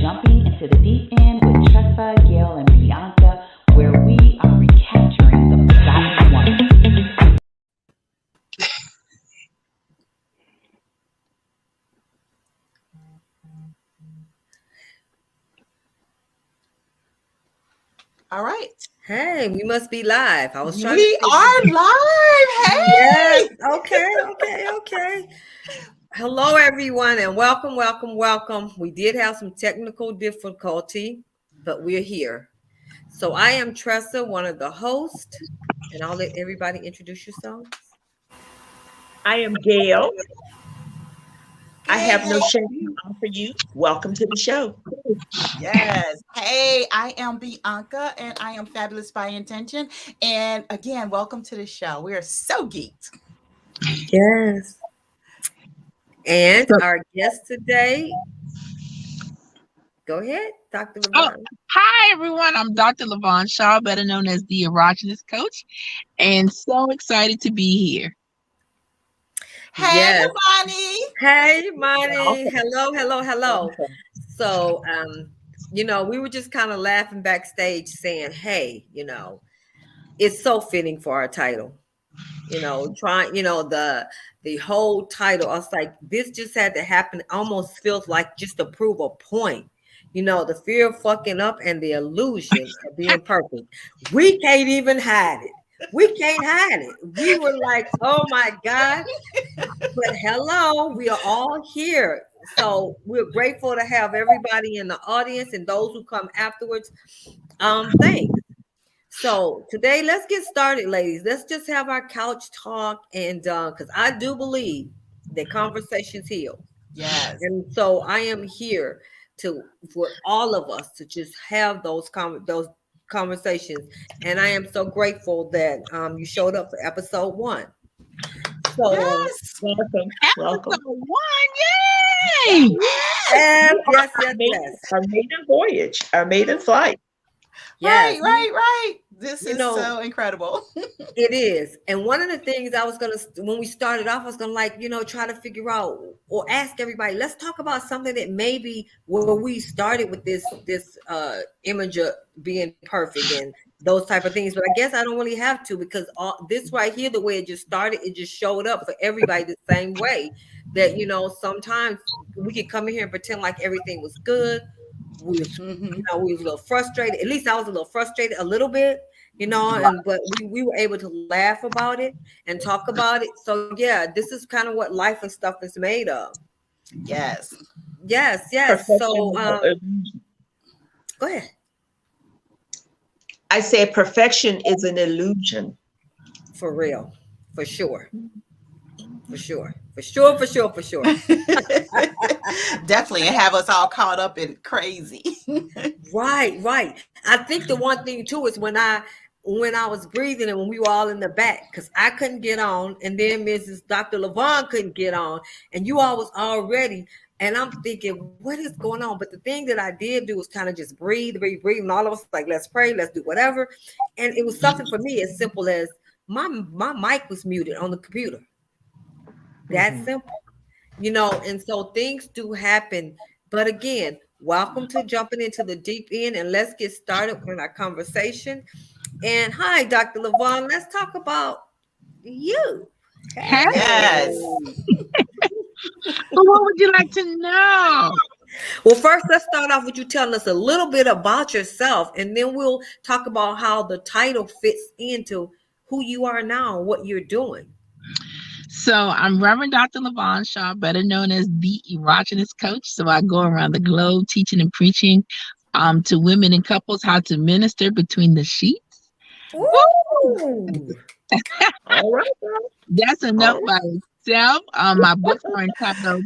Jumping into the Deep End with Tresa, Gale, and Bianca, where we are recapturing the forgotten one. All right. Hey, we must be live. I was trying We are live. Hey. Yes. Okay. Hello, everyone, and welcome. We did have some technical difficulty, but we're here. So I am Tresa, one of the hosts, and I'll let everybody introduce yourselves. I am Gale. I have no shame to offer you. Welcome to the show. Yes. Hey, I am Bianca, and I am Fabulous by Intention. And again, welcome to the show. We are so geeked. Yes. And our guest today, go ahead, Dr. Lavonne. Hi, everyone. I'm Dr. Lavonne Shaw, better known as the Erogenous Coach, and so excited to be here. Hey, Yes. Monty. Hey, Monty. Hello. So, we were just kind of laughing backstage saying, hey, it's so fitting for our title. The whole title, I was like, this just had to happen. Almost feels like just to prove a point. The fear of fucking up and the illusion of being perfect. We can't even hide it. We can't hide it. We were like, oh my God. But hello, we are all here. So we're grateful to have everybody in the audience and those who come afterwards. Thanks. So today, let's get started, ladies. Let's just have our couch talk, and because I do believe that conversations heal. Yes. And so I am here for all of us to just have those conversations. And I am so grateful that you showed up for episode 1. So yes. Welcome. Episode 1, yay! Yes. Our maiden voyage, our maiden flight. Yes. Right. This is so incredible. It is. And one of the things when we started off, I was going to try to figure out or ask everybody, let's talk about something that maybe where we started with this image of being perfect and those type of things. But I guess I don't really have to, because this right here, the way it just started, it just showed up for everybody the same way that, sometimes we could come in here and pretend like everything was good. We was, we was a little frustrated. At least I was a little frustrated a little bit, but we were able to laugh about it and talk about it. So yeah, this is kind of what life and stuff is made of. Yes. So go ahead. I say perfection is an illusion. For real. For sure. Definitely, and have us all caught up in crazy. Right. I think the one thing too is when I was breathing and when we were all in the back, because I couldn't get on, and then Mrs. Dr. Lavonne couldn't get on, and you all was already, and I'm thinking, what is going on? But the thing that I did do was kind of just breathe, and all of us like, let's pray, let's do whatever. And it was something for me as simple as my mic was muted on the computer. That's simple, and so things do happen. But again, welcome to Jumping into the Deep End, and let's get started with our conversation. And hi, Dr. Lavonne, let's talk about you. Yes. So what would you like to know? Well, first, let's start off with you telling us a little bit about yourself, and then we'll talk about how the title fits into who you are now and what you're doing. So I'm Reverend Dr. Lavonne Shaw, better known as the Erogenous Coach. So I go around the globe teaching and preaching to women and couples how to minister between the sheets. Ooh. All right. That's enough by itself. My books are entitled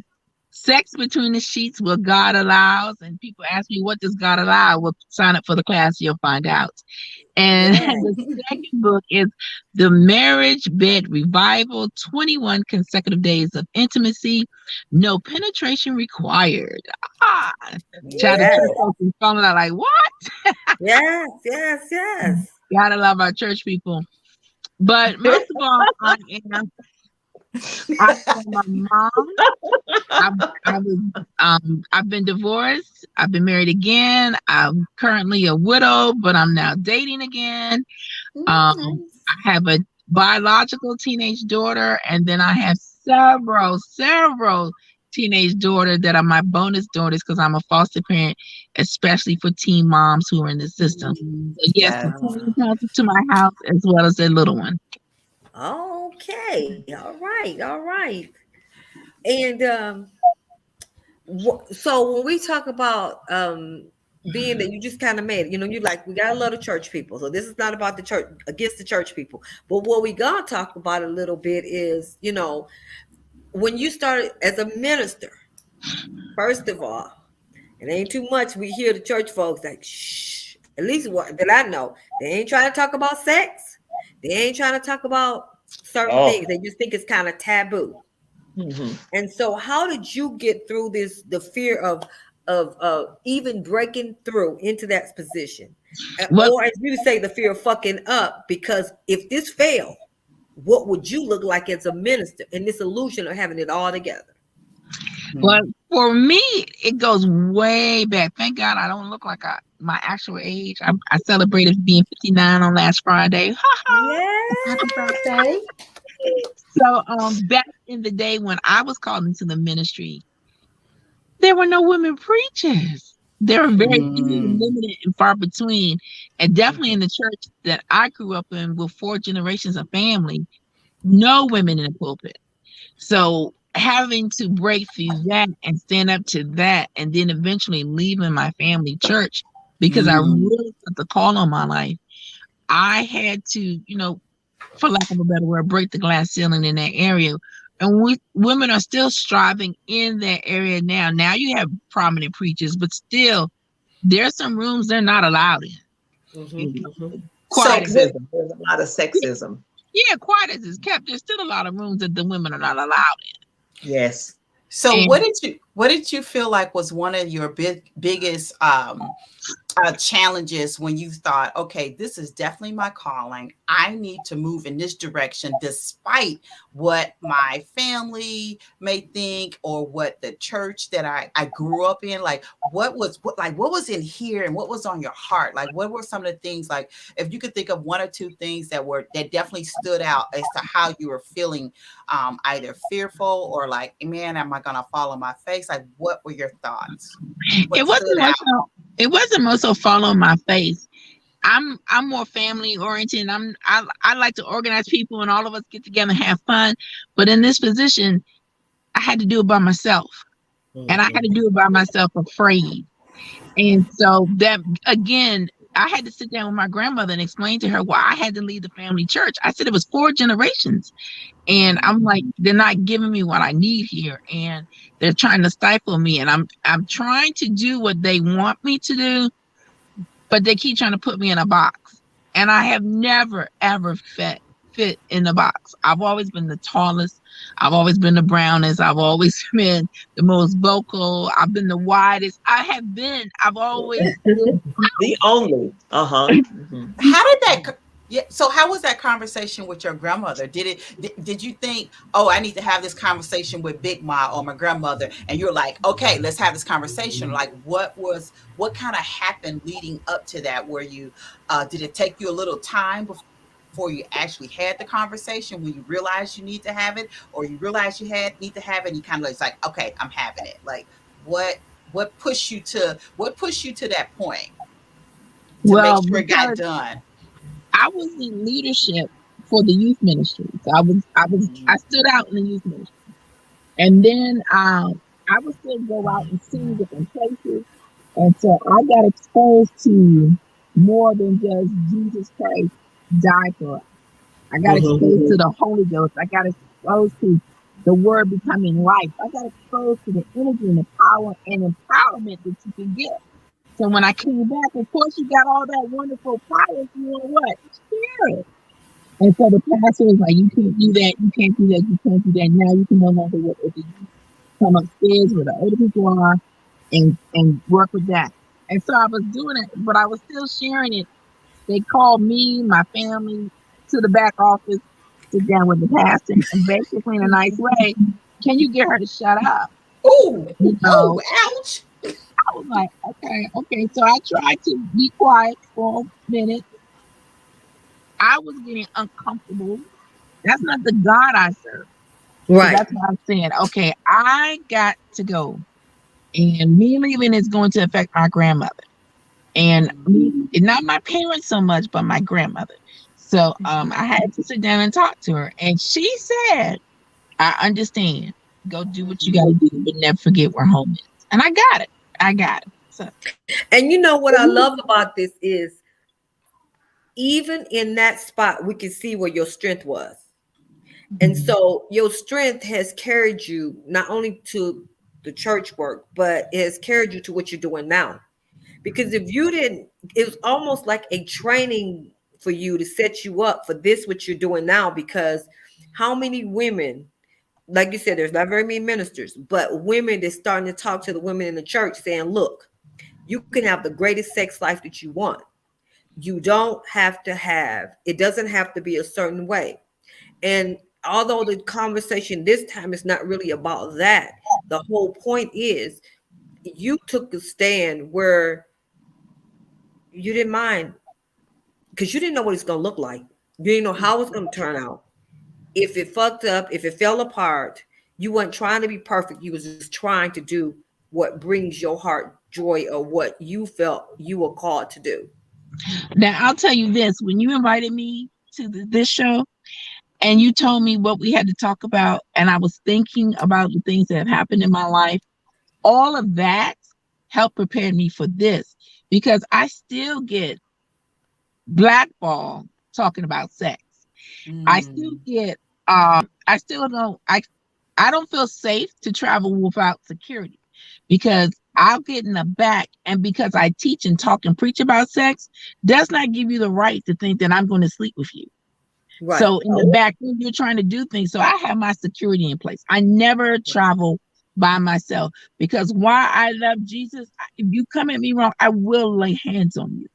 Sex Between the Sheets, What God Allows. And people ask me, what does God allow? Well, sign up for the class, you'll find out. And the second book is The Marriage Bed Revival, 21 Consecutive Days of Intimacy, No Penetration Required. Child of church folks is falling out like, what? Yes. Gotta love our church people. But most of all, I am I saw my mom. I've been divorced. I've been married again. I'm currently a widow, but I'm now dating again. I have a biological teenage daughter, and then I have several teenage daughters that are my bonus daughters because I'm a foster parent, especially for teen moms who are in the system. So yes, the teen comes to my house as well as their little one. Okay. All right. And so when we talk about being that you just kind of made it, you like, we got a lot of church people. So this is not about the church against the church people. But what we gonna talk about a little bit is, when you started as a minister, first of all, it ain't too much. We hear the church folks like, shh, at least what that I know. They ain't trying to talk about sex. They ain't trying to talk about certain things. They just think it's kind of taboo. Mm-hmm. And so how did you get through the fear of even breaking through into that position? Or as you say, the fear of fucking up, because if this failed, what would you look like as a minister in this illusion of having it all together? Well, for me, it goes way back. Thank God I don't look like my actual age. I celebrated being 59 on last Friday. Happy birthday. So back in the day when I was called into the ministry, there were no women preachers. There were very few, limited and far between. And definitely in the church that I grew up in with 4 generations of family, no women in the pulpit. So having to break through that and stand up to that, and then eventually leaving my family church because I really put the call on my life, I had to, for lack of a better word, break the glass ceiling in that area. And women are still striving in that area now. Now you have prominent preachers, but still there's some rooms they're not allowed in. Sexism. There's a lot of sexism. Yeah, quiet as it's kept. There's still a lot of rooms that the women are not allowed in. Yes. So what did you feel like was one of your biggest challenges when you thought, okay, this is definitely my calling. I need to move in this direction, despite what my family may think or what the church that I grew up in, like what was in here and what was on your heart? Like, what were some of the things, like, if you could think of 1 or 2 things that definitely stood out as to how you were feeling, either fearful or like, man, am I going to fall on my face? Like, what were your thoughts? It wasn't more so fall on my face. I'm more family oriented. I like to organize people and all of us get together and have fun. But in this position, I had to do it by myself. And I had to do it by myself afraid. And so that, again, I had to sit down with my grandmother and explain to her why I had to leave the family church. I said it was 4 generations. And I'm like, they're not giving me what I need here. And they're trying to stifle me. And I'm trying to do what they want me to do, but they keep trying to put me in a box. And I have never, ever fit in the box. I've always been the tallest. I've always been the brownest. I've always been the most vocal. I've been the widest. I've always been the only. How did that? Yeah. So how was that conversation with your grandmother? Did you think, oh, I need to have this conversation with Big Ma or my grandmother? And you're like, okay, let's have this conversation. Like, what kind of happened leading up to that? Where you, did it take you a little time before you actually had the conversation, when you realized you need to have it, or you realized you need to have it, and you kind of like, okay, I'm having it? Like, what pushed you to that point to make sure it got done? I was in leadership for the youth ministry. So I stood out in the youth ministry. And then I would still go out and sing different places. And so I got exposed to more than just Jesus Christ died for us. I got exposed to the Holy Ghost. I got exposed to the word becoming life. I got exposed to the energy and the power and empowerment that you can get. So when I came back, of course, you got all that wonderful power. You know what? Share it. And so the pastor was like, you can't do that. You can't do that. You can't do that. Now you can no longer work with the youth. Come upstairs where the older people are and work with that. And so I was doing it, but I was still sharing it. They called me, my family, to the back office. sit down with the pastor and basically in a nice way, can you get her to shut up? Oh, You oh, know, ouch. I was like, okay. So I tried to be quiet for a minute. I was getting uncomfortable. That's not the God I serve. So Right. that's why I'm saying, okay, I got to go. And me leaving is going to affect my grandmother. And not my parents so much, but my grandmother. So I had to sit down and talk to her. And she said, I understand. Go do what you got to do, but never forget where home is. And I got it. So, And you know what I love about this is even in that spot, we can see where your strength was. And so your strength has carried you not only to the church work, but it has carried you to what you're doing now. Because if you didn't, it was almost like a training for you to set you up for this, what you're doing now. Because how many women, like you said, there's not very many ministers, but women that's starting to talk to the women in the church saying, look, you can have the greatest sex life that you want. You don't have to have, it doesn't have to be a certain way. And although the conversation this time is not really about that, the whole point is you took a stand where you didn't mind because you didn't know what it's going to look like. You didn't know how it's going to turn out. If it fucked up, if it fell apart, you weren't trying to be perfect. You was just trying to do what brings your heart joy or what you felt you were called to do. now I'll tell you this: when you invited me to this show and you told me what we had to talk about, and I was thinking about the things that have happened in my life, all of that helped prepare me for this, because I still get blackballed talking about sex. I still get I still don't I don't feel safe to travel without security, because I'll get in the back, and because I teach and talk and preach about sex does not give you the right to think that I'm going to sleep with you. Right. So in the back room, you're trying to do things. So I have my security in place. I never travel by myself, because while I love Jesus, if you come at me wrong, I will lay hands on you.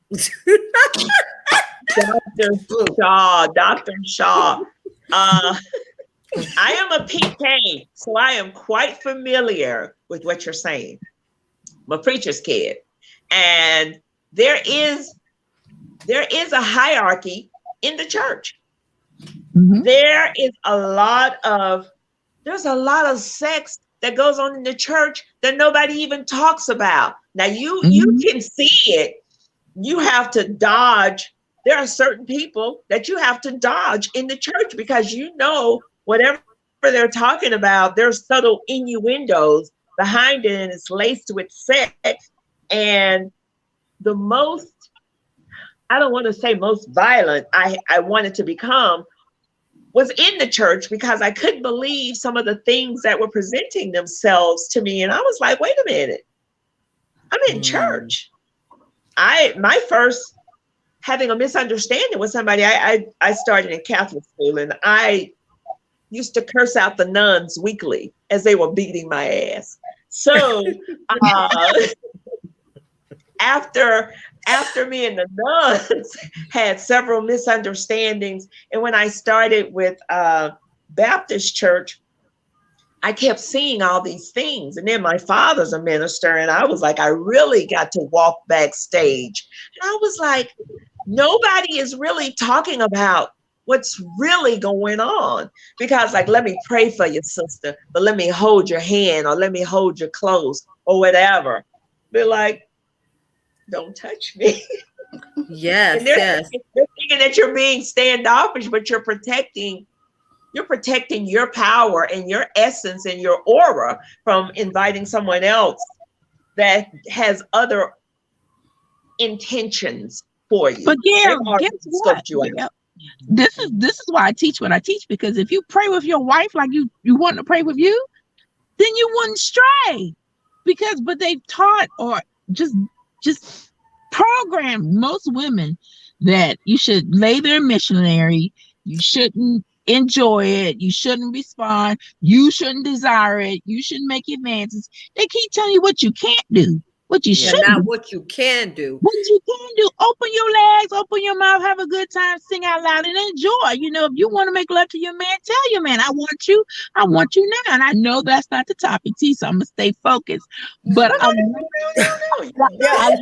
Dr. Shaw. I am a PK, so I am quite familiar with what you're saying. I'm a preacher's kid. And there is a hierarchy in the church. Mm-hmm. There's a lot of sex that goes on in the church that nobody even talks about. Now you can see it. You have to dodge. There are certain people that you have to dodge in the church, because you know whatever they're talking about, there's subtle innuendos behind it, and it's laced with sex. And the most, I don't want to say most violent I wanted to become was in the church, because I couldn't believe some of the things that were presenting themselves to me. And I was like, wait a minute, I'm in church. My first having a misunderstanding with somebody, I started in Catholic school, and I used to curse out the nuns weekly as they were beating my ass. So after me and the nuns had several misunderstandings, and when I started with Baptist church, I kept seeing all these things. And then my father's a minister, and I was like, I really got to walk backstage. And I was like, nobody is really talking about what's really going on, because like, let me pray for you, sister, but let me hold your hand, or let me hold your clothes, or whatever. They're like, don't touch me. Yes, and they're yes. thinking that you're being standoffish, but you're protecting your power and your essence and your aura from inviting someone else that has other intentions for you. But Gale, guess what? This is why I teach what I teach, because if you pray with your wife like you want to pray with you, then you wouldn't stray. But they've taught or just programmed most women that you should lay there missionary, you shouldn't enjoy it, you shouldn't respond, you shouldn't desire it, you shouldn't make advances. They keep telling you what you can't do. What you Yeah, should not do. what you can do. What you can do, open your legs, open your mouth, have a good time, sing out loud, and enjoy. You know, if you want to make love to your man, tell your man, I want you now. And I know that's not the topic, T, so I'm gonna stay focused. But Yeah.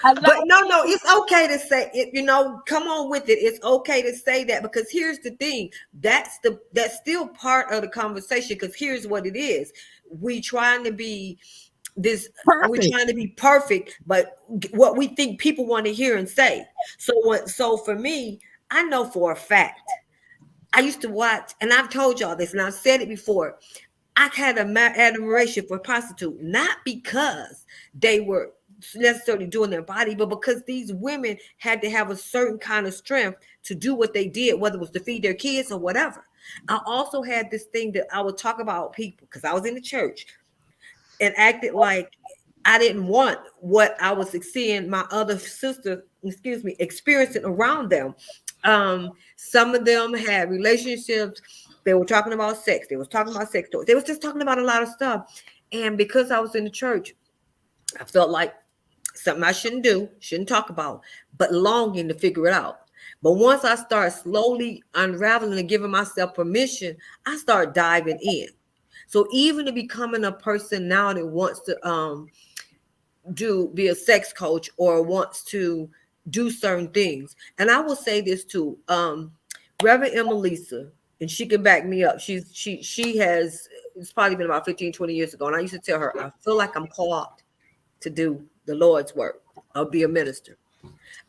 I But no, it's okay to say it, come on with it. It's okay to say that, because here's the thing. That's still part of the conversation, because here's what it is. We trying to be we're perfect. trying to be perfect, but what we think people want to hear and say. So for me, I know for a fact, I used to watch, and I've told y'all this, and I've said it before. I had admiration for prostitute, not because they were necessarily doing their body, but because these women had to have a certain kind of strength to do what they did, whether it was to feed their kids or whatever. I also had this thing that I would talk about people, because I was in the church and acted like I didn't want what I was seeing my other sister, experiencing around them. Some of them had relationships. They were talking about sex. They was talking about sex toys. They was just talking about a lot of stuff. And because I was in the church, I felt like something I shouldn't do, shouldn't talk about, but longing to figure it out. But once I start slowly unraveling and giving myself permission, I start diving in. So even to becoming a person now that wants to be a sex coach or wants to do certain things. And I will say this too, Reverend Emelisa, and she can back me up. She has, it's probably been about 15, 20 years ago. And I used to tell her, I feel like I'm called to do the Lord's work or be a minister.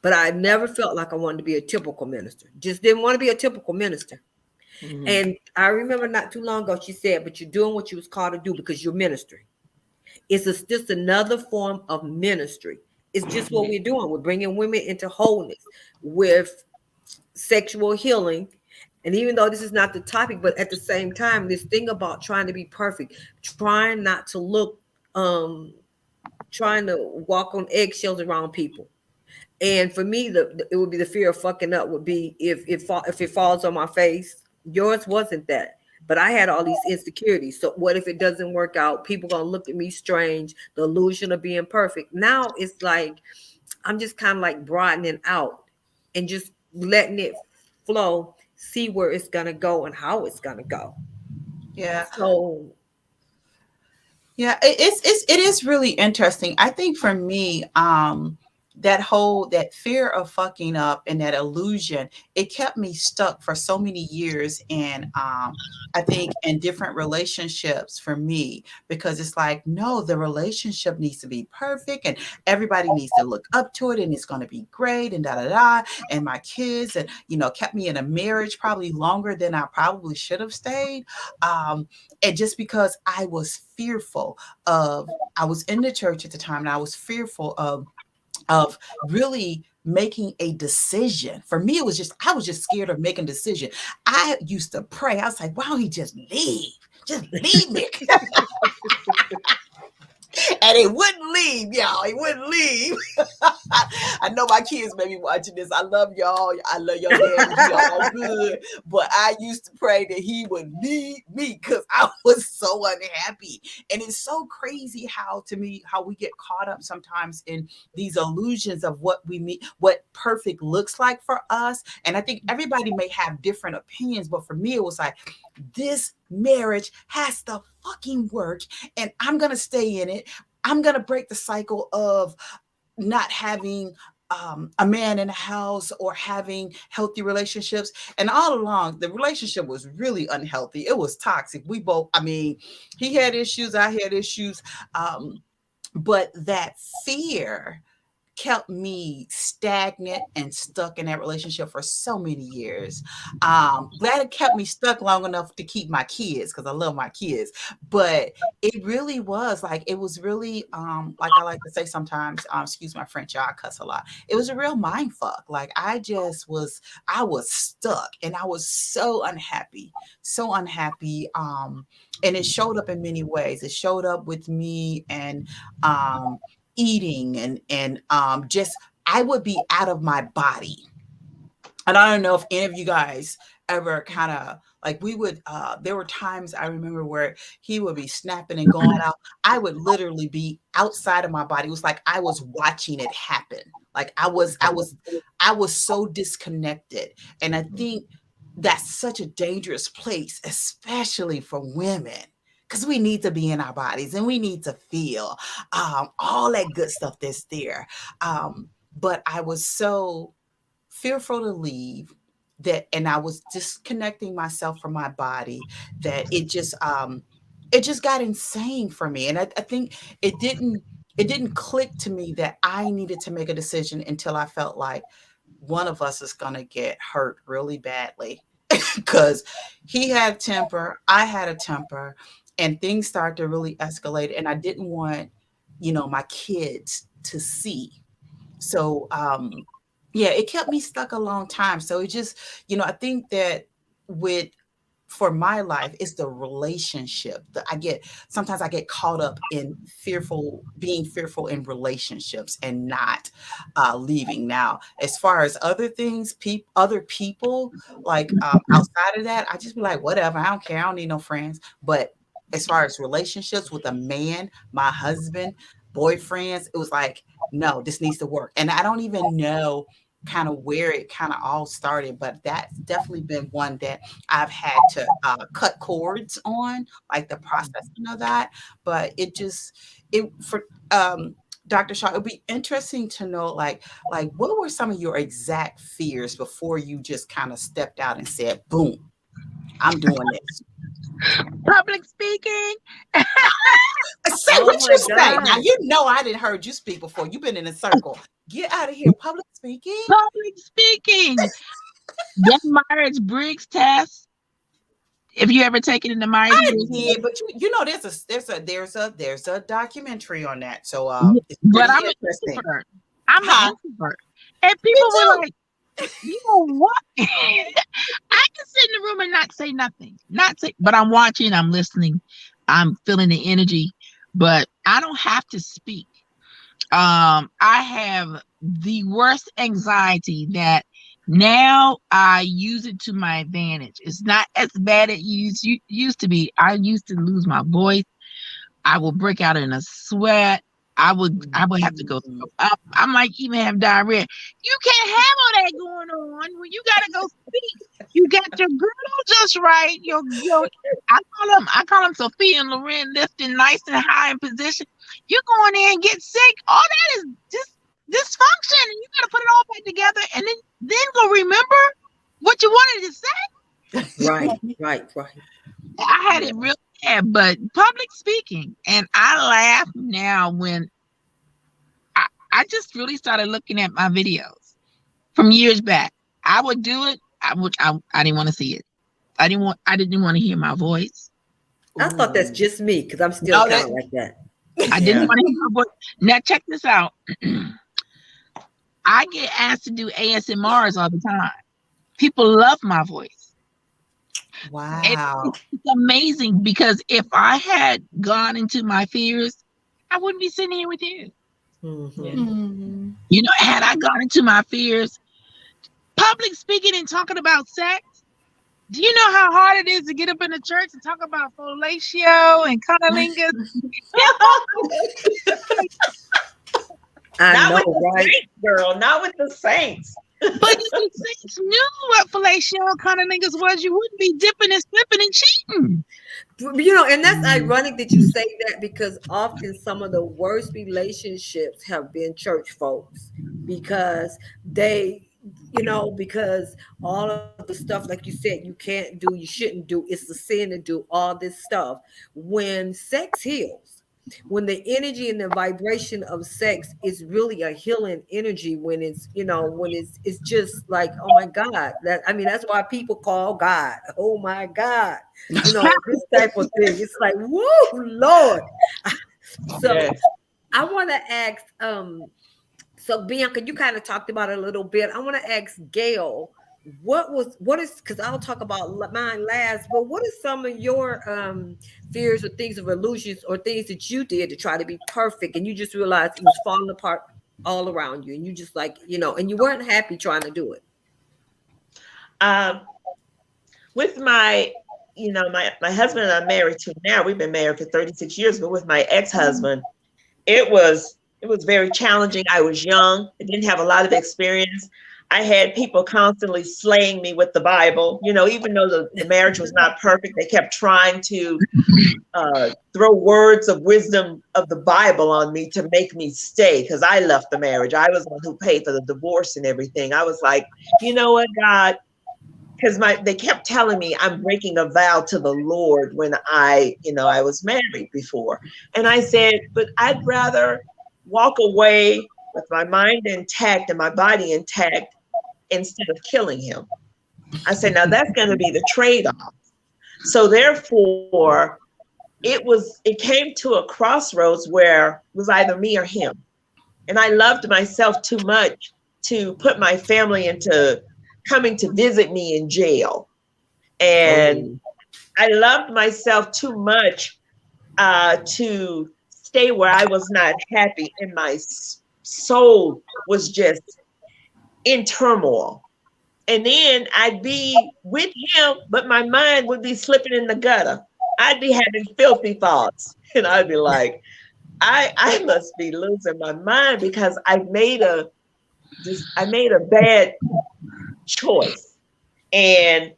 But I never felt like I wanted to be a typical minister. Just didn't want to be a typical minister. Mm-hmm. And I remember not too long ago, she said, but you're doing what you was called to do because you're ministering. It's just another form of ministry. It's just what we're doing. We're bringing women into wholeness with sexual healing. And even though this is not the topic, but at the same time, this thing about trying to be perfect, trying not to look, trying to walk on eggshells around people. And for me, it would be the fear of fucking up would be if it falls on my face. Yours wasn't that. But I had all these insecurities. So what if it doesn't work out? People gonna look at me strange, the illusion of being perfect. Now it's like I'm just kind of like broadening out and just letting it flow, see where it's gonna go and how it's gonna go. Yeah. So yeah, it is really interesting. I think for me, that fear of fucking up and that illusion, it kept me stuck for so many years. And I think in different relationships for me, because it's like, no, the relationship needs to be perfect and everybody needs to look up to it and it's going to be great and da da da. And my kids, and kept me in a marriage probably longer than I probably should have stayed. And just because I was fearful I was in the church at the time, and I was fearful of really making a decision. For me, I was just scared of making a decision. I used to pray. I was like, why don't he just leave? Just leave me. And it wouldn't leave, y'all. It wouldn't leave. I know my kids may be watching this. I love y'all. I love your dad. Y'all good. But I used to pray that he would leave me because I was so unhappy. And it's so crazy how we get caught up sometimes in these illusions of what we mean, what perfect looks like for us. And I think everybody may have different opinions, but for me, it was like, this marriage has to fucking work, and I'm going to stay in it. I'm going to break the cycle of not having a man in the house or having healthy relationships. And all along, the relationship was really unhealthy. It was toxic. He had issues, I had issues. But that fear kept me stagnant and stuck in that relationship for so many years. Glad it kept me stuck long enough to keep my kids, because I love my kids. But it really was like, it was really, like I like to say sometimes, excuse my French, y'all, I cuss a lot. It was a real mind fuck. Like I was stuck and I was so unhappy. And it showed up in many ways. It showed up with me and, eating and just I would be out of my body. And I don't know if any of you guys ever kind of like we would there were times I remember where he would be snapping and going out. I would literally be outside of my body. It was like I was watching it happen. Like I was so disconnected. And I think that's such a dangerous place, especially for women, because we need to be in our bodies and we need to feel all that good stuff that's there. But I was so fearful to leave that, and I was disconnecting myself from my body, that it just got insane for me. And I think it didn't click to me that I needed to make a decision until I felt like one of us is going to get hurt really badly. Because he had temper, I had a temper, and things started to really escalate. And I didn't want, my kids to see. So, yeah, it kept me stuck a long time. So it just, I think that for my life, it's the relationship that sometimes I get caught up in being fearful in relationships and not leaving. Now, as far as other things, other people, like outside of that, I just be like, whatever, I don't care. I don't need no friends. But as far as relationships with a man, my husband, boyfriends, it was like, no, this needs to work. And I don't even know kind of where it kind of all started, but that's definitely been one that I've had to cut cords on, like the processing of that. But for Dr. Shaw, it'd be interesting to know, like what were some of your exact fears before you just kind of stepped out and said, boom, I'm doing this? Public speaking. Say what you say. Now, I didn't heard you speak before. You've been in a circle. Get out of here. Public speaking. Public speaking. That Myers-Briggs test. If you ever taken in the Myers-Briggs test, but there's a documentary on that. So, but I'm an introvert. I'm an introvert, and people were like, "You know what? I can sit in the room and not say nothing, but I'm watching, I'm listening, I'm feeling the energy, but I don't have to speak. I have the worst anxiety that now I use it to my advantage. It's not as bad as it used to be. I used to lose my voice. I will break out in a sweat. I would have to go throw up. I might even have diarrhea. You can't have all that going on when you gotta go speak. You got your girdle just right. Your I call them Sophia and Loren, lifting nice and high in position. You're going in and get sick. All that is just dysfunction, and you gotta put it all back together, and then go remember what you wanted to say. Right. I had it real bad, but public speaking, and I laugh now when I just really started looking at my videos from years back. I would do it. I didn't want to see it. I didn't want to hear my voice. I thought that's just me, because I'm still kind of like that. I didn't want to hear my voice. Now check this out. I get asked to do ASMRs all the time. People love my voice. Wow. It's amazing, because if I had gone into my fears, I wouldn't be sitting here with you. Mm-hmm. Had I gone into my fears, public speaking and talking about sex, do you know how hard it is to get up in the church and talk about fellatio and cunnilingus? Not with the saints, girl. Not with the saints. But if the saints knew what fellatio and cunnilingus was, you wouldn't be dipping and slipping and cheating. And that's ironic that you say that, because often some of the worst relationships have been church folks, because because all of the stuff, like you said, you can't do, you shouldn't do, it's a sin to do all this stuff. When sex heals, when the energy and the vibration of sex is really a healing energy, when it's it's just like, oh my God, that's why people call God, oh my God, this type of thing. It's like, woo, Lord. So yes. I want to ask, so Bianca, you kind of talked about it a little bit. I want to ask Gale, because I'll talk about mine last, but what is some of your fears or things of illusions or things that you did to try to be perfect, and you just realized it was falling apart all around you, and you just and you weren't happy trying to do it? with my, my husband and I'm married to now. We've been married for 36 years, but with my ex-husband, it was very challenging. I was young. I didn't have a lot of experience. I had people constantly slaying me with the Bible. Even though the marriage was not perfect, they kept trying to throw words of wisdom of the Bible on me to make me stay, because I left the marriage. I was the one who paid for the divorce and everything. I was like, you know what, God? Because they kept telling me I'm breaking a vow to the Lord when I was married before. And I said, but I'd rather walk away with my mind intact and my body intact instead of killing him. I said, now that's going to be the trade-off. So therefore, it came to a crossroads where it was either me or him. And I loved myself too much to put my family into coming to visit me in jail. And I loved myself too much to stay where I was not happy, and my soul was just in turmoil. And then I'd be with him, but my mind would be slipping in the gutter. I'd be having filthy thoughts, and I'd be like, I must be losing my mind because I made a bad choice. And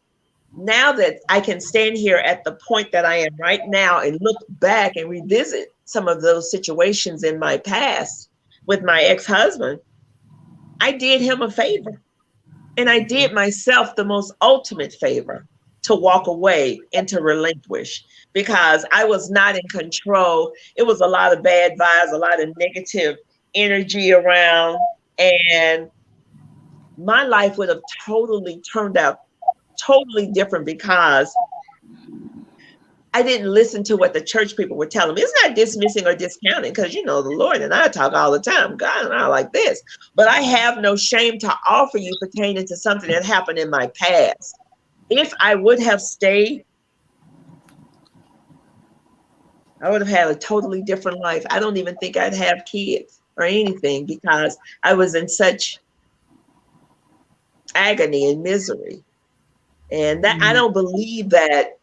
now that I can stand here at the point that I am right now and look back and revisit some of those situations in my past with my ex-husband, I did him a favor. And I did myself the most ultimate favor to walk away and to relinquish, because I was not in control. It was a lot of bad vibes, a lot of negative energy around, and my life would have totally turned out totally different because I didn't listen to what the church people were telling me. It's not dismissing or discounting, because the Lord and I talk all the time. God and I are like this. But I have no shame to offer you pertaining to something that happened in my past. If I would have stayed, I would have had a totally different life. I don't even think I'd have kids or anything, because I was in such agony and misery. And that I don't believe that.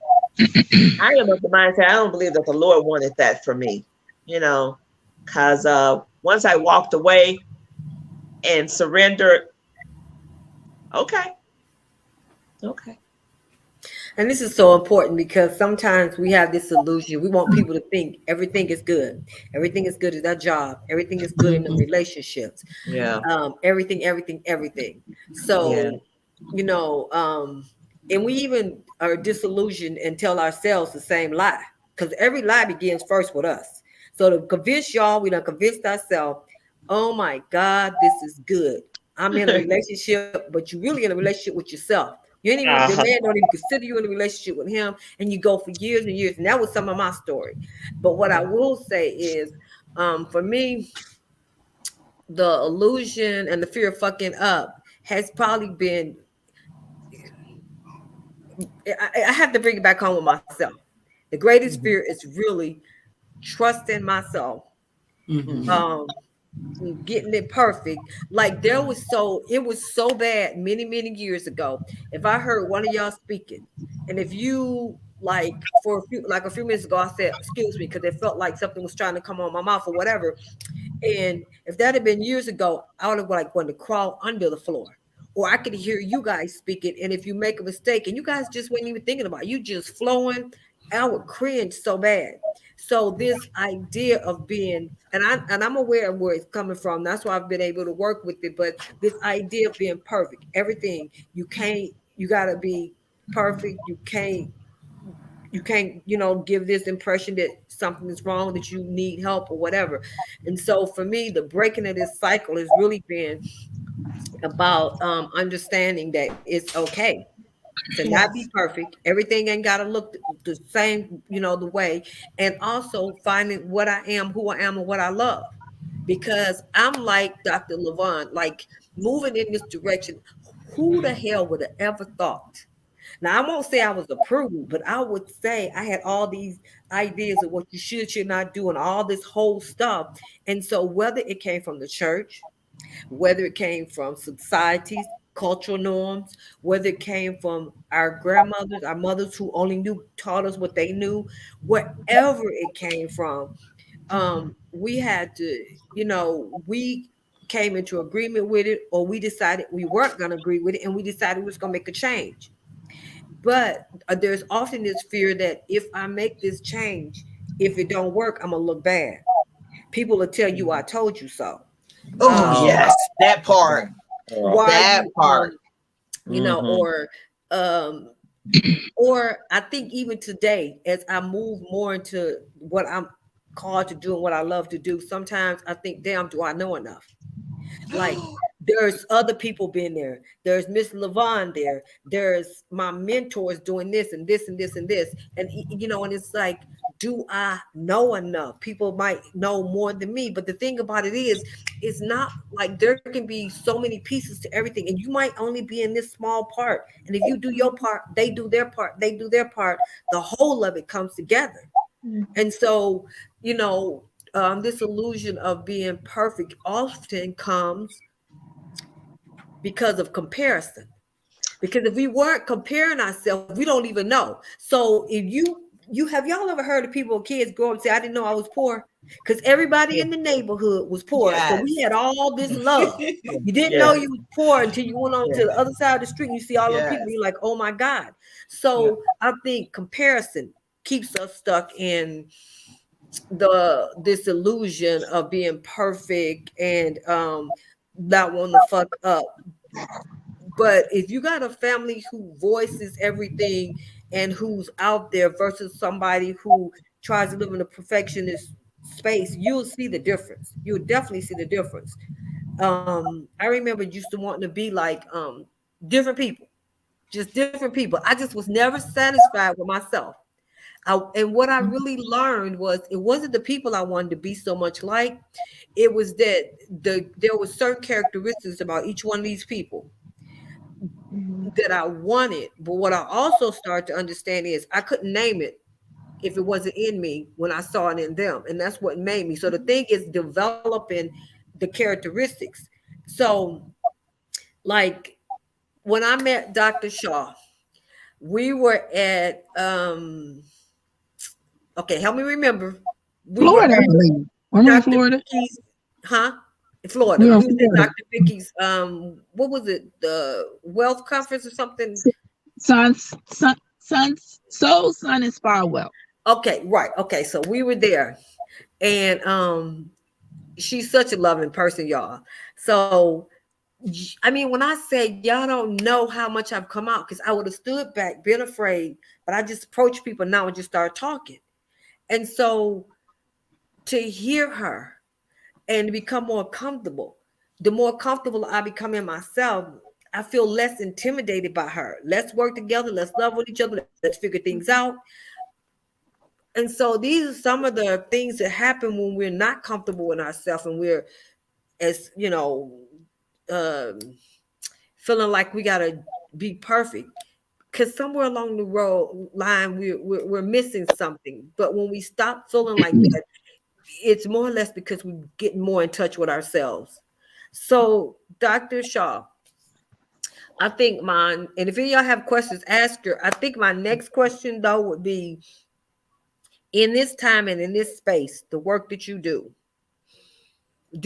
I am of the mindset, I don't believe that the Lord wanted that for me, because once I walked away and surrendered, okay. And this is so important, because sometimes we have this illusion. We want people to think everything is good. Everything is good at their job. Everything is good in the relationships. Yeah. Everything. So, and we even are disillusioned and tell ourselves the same lie, because every lie begins first with us. So to convince y'all, we done convinced ourselves, oh my God, this is good. I'm in a relationship, but you're really in a relationship with yourself. You ain't even, the man don't even consider you in a relationship with him, and you go for years and years. And that was some of my story. But what I will say is, for me, the illusion and the fear of fucking up has probably been, I have to bring it back home with myself. The greatest fear is really trusting myself, getting it perfect. Like it was so bad many, many years ago. If I heard one of y'all speaking, and if you for a few minutes ago, I said, excuse me, because it felt like something was trying to come on my mouth or whatever. And if that had been years ago, I would have wanted to crawl under the floor. Or I could hear you guys speaking, and if you make a mistake, and you guys just weren't even thinking about it, you just flowing, I would cringe so bad. So this idea of being, and I'm aware of where it's coming from. That's why I've been able to work with it. But this idea of being perfect, everything you gotta be perfect. You can't, give this impression that something is wrong, that you need help or whatever. And so for me, the breaking of this cycle has really been about understanding that it's okay to not be perfect. Everything ain't got to look the same, the way. And also finding what I am, who I am, and what I love. Because I'm like Dr. Lavonne, moving in this direction. Who the hell would have ever thought? Now, I won't say I was a prude, but I would say I had all these ideas of what you should not do, and all this whole stuff. And so whether it came from the church, whether it came from society's cultural norms, whether it came from our grandmothers, our mothers who only taught us what they knew, wherever it came from, we had to, we came into agreement with it, or we decided we weren't going to agree with it, and we decided we was going to make a change. But there's often this fear that if I make this change, if it don't work, I'm gonna look bad. People will tell you, "I told you so." Oh yes, that part. Why That you, part. um, or I think even today, as I move more into what I'm called to do and what I love to do, sometimes I think, damn, do I know enough? Like, there's other people been there. There's Miss Lavonne there. There's my mentors doing this and this and this and this. And, and it's like, do I know enough? People might know more than me. But the thing about it is, it's not like there can be so many pieces to everything. And you might only be in this small part. And if you do your part, they do their part, they do their part, the whole of it comes together. And so, this illusion of being perfect often comes because of comparison. Because if we weren't comparing ourselves, we don't even know. So if you have y'all ever heard of people, kids grow up and say, I didn't know I was poor? Because everybody in the neighborhood was poor. Yes. So we had all this love. You didn't know you was poor until you went on to the other side of the street and you see all those people, you're like, oh my God. So I think comparison keeps us stuck in this illusion of being perfect and not wanting to fuck up. But if you got a family who voices everything and who's out there versus somebody who tries to live in a perfectionist space, you'll see the difference. You'll definitely see the difference. I remember used to wanting to be like different people, just different people. I just was never satisfied with myself. And what I really learned was it wasn't the people I wanted to be so much like. It was that there was certain characteristics about each one of these people that I wanted. But what I also started to understand is I couldn't name it if it wasn't in me when I saw it in them. And that's what made me. So the thing is developing the characteristics. So like when I met Dr. Shaw, we were at okay, help me remember. Florida. We're in Florida. Vicky's, in Florida. We We were was in at Florida. Dr. Vicky's what was it? The wealth conference or something? Soul, Sun, and Spa Well. Okay, right. Okay, so we were there. And she's such a loving person, y'all. So I mean, when I say y'all don't know how much I've come out, because I would have stood back, been afraid, but I just approach people now and just start talking. And so to hear her and become more comfortable, the more comfortable I become in myself, I feel less intimidated by her. Let's work together. Let's love with each other. Let's figure things out. And so these are some of the things that happen when we're not comfortable in ourselves and we're, as feeling like we got to be perfect. Because somewhere along the line, we're missing something. But when we stop feeling like that, it's more or less because we're getting more in touch with ourselves. So, Dr. Shaw, I think mine, and if any of y'all have questions, ask her. I think my next question, though, would be, in this time and in this space, the work that you do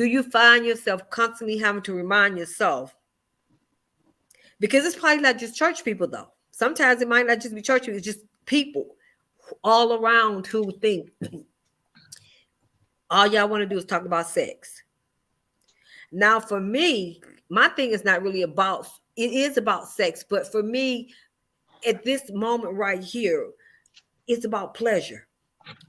you find yourself constantly having to remind yourself? Because it's probably not just church people, though. Sometimes it might not just be church people, it's just people all around who think all y'all want to do is talk about sex. Now, for me, my thing is not really about, it is about sex, but for me, at this moment right here, it's about pleasure.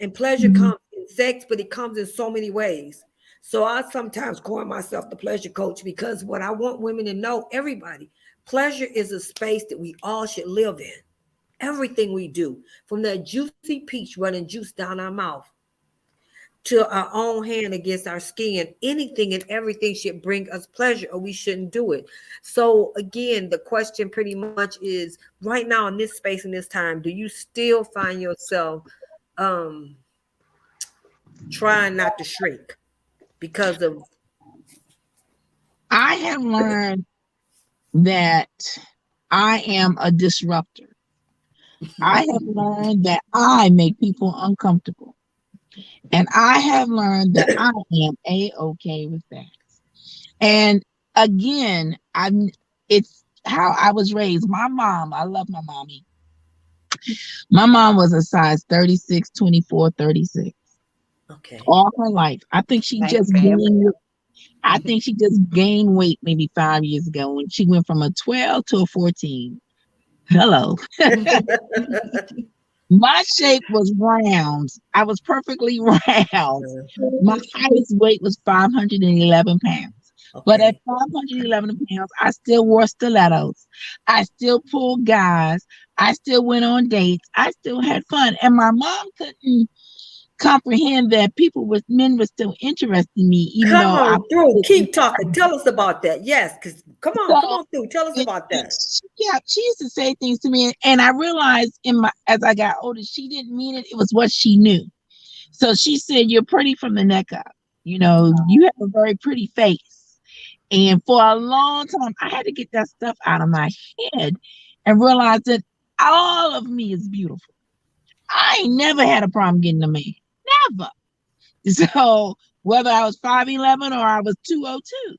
And pleasure comes in sex, but it comes in so many ways. So I sometimes call myself the pleasure coach because what I want women to know, everybody, pleasure is a space that we all should live in. Everything we do, from that juicy peach running juice down our mouth to our own hand against our skin, anything and everything should bring us pleasure or we shouldn't do it. So again, the question pretty much is, right now in this space and this time, do you still find yourself trying not to shrink because of? I have learned that I am a disruptor. I have learned that I make people uncomfortable. And I have learned that I am A-okay with that. And again, it's how I was raised. My mom, I love my mommy. My mom was a size 36, 24, 36. Okay. All her life. I think she just gained weight maybe 5 years ago when she went from a 12 to a 14. Hello. My shape was round. I was perfectly round. My highest weight was 511 pounds. Okay. But at 511 pounds, I still wore stilettos. I still pulled guys. I still went on dates. I still had fun. And my mom couldn't comprehend that men were still interested in me, even Come though I on through. Keep talking. Tell us about that. Yes, because come on through. Tell us about that. She used to say things to me, and I realized as I got older, she didn't mean it. It was what she knew. So she said, "You're pretty from the neck up. You know, you have a very pretty face." And for a long time, I had to get that stuff out of my head and realize that all of me is beautiful. I ain't never had a problem getting a man. Never. So whether I was 5'11" or I was 202,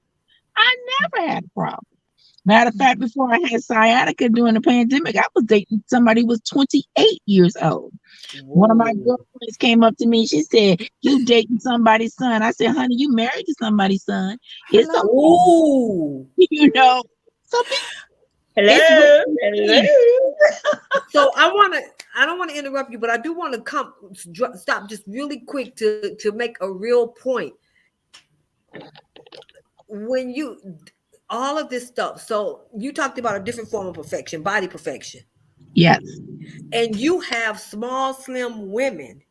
I never had a problem. Matter of fact, before I had sciatica during the pandemic, I was dating somebody who was 28 years old. Whoa. One of my girlfriends came up to me. She said, "You dating somebody's son?" I said, "Honey, you married to somebody's son. It's okay." You know. So hello. So I don't want to interrupt you, but I do want to stop just really quick to make a real point. When all of this stuff, so you talked about a different form of perfection, body perfection. Yes. And you have small, slim women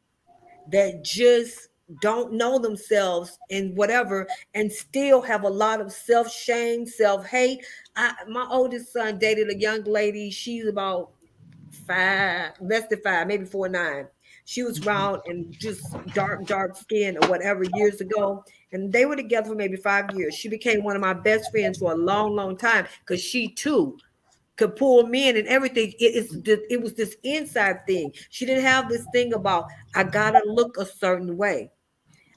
that just don't know themselves and whatever, and still have a lot of self-shame, self-hate. My oldest son dated a young lady. She's about 5, less than 5, maybe 4'9". She was round and just dark skin or whatever years ago. And they were together for maybe 5 years. She became one of my best friends for a long, long time because she too could pull men and everything. It was this inside thing. She didn't have this thing about, I gotta look a certain way.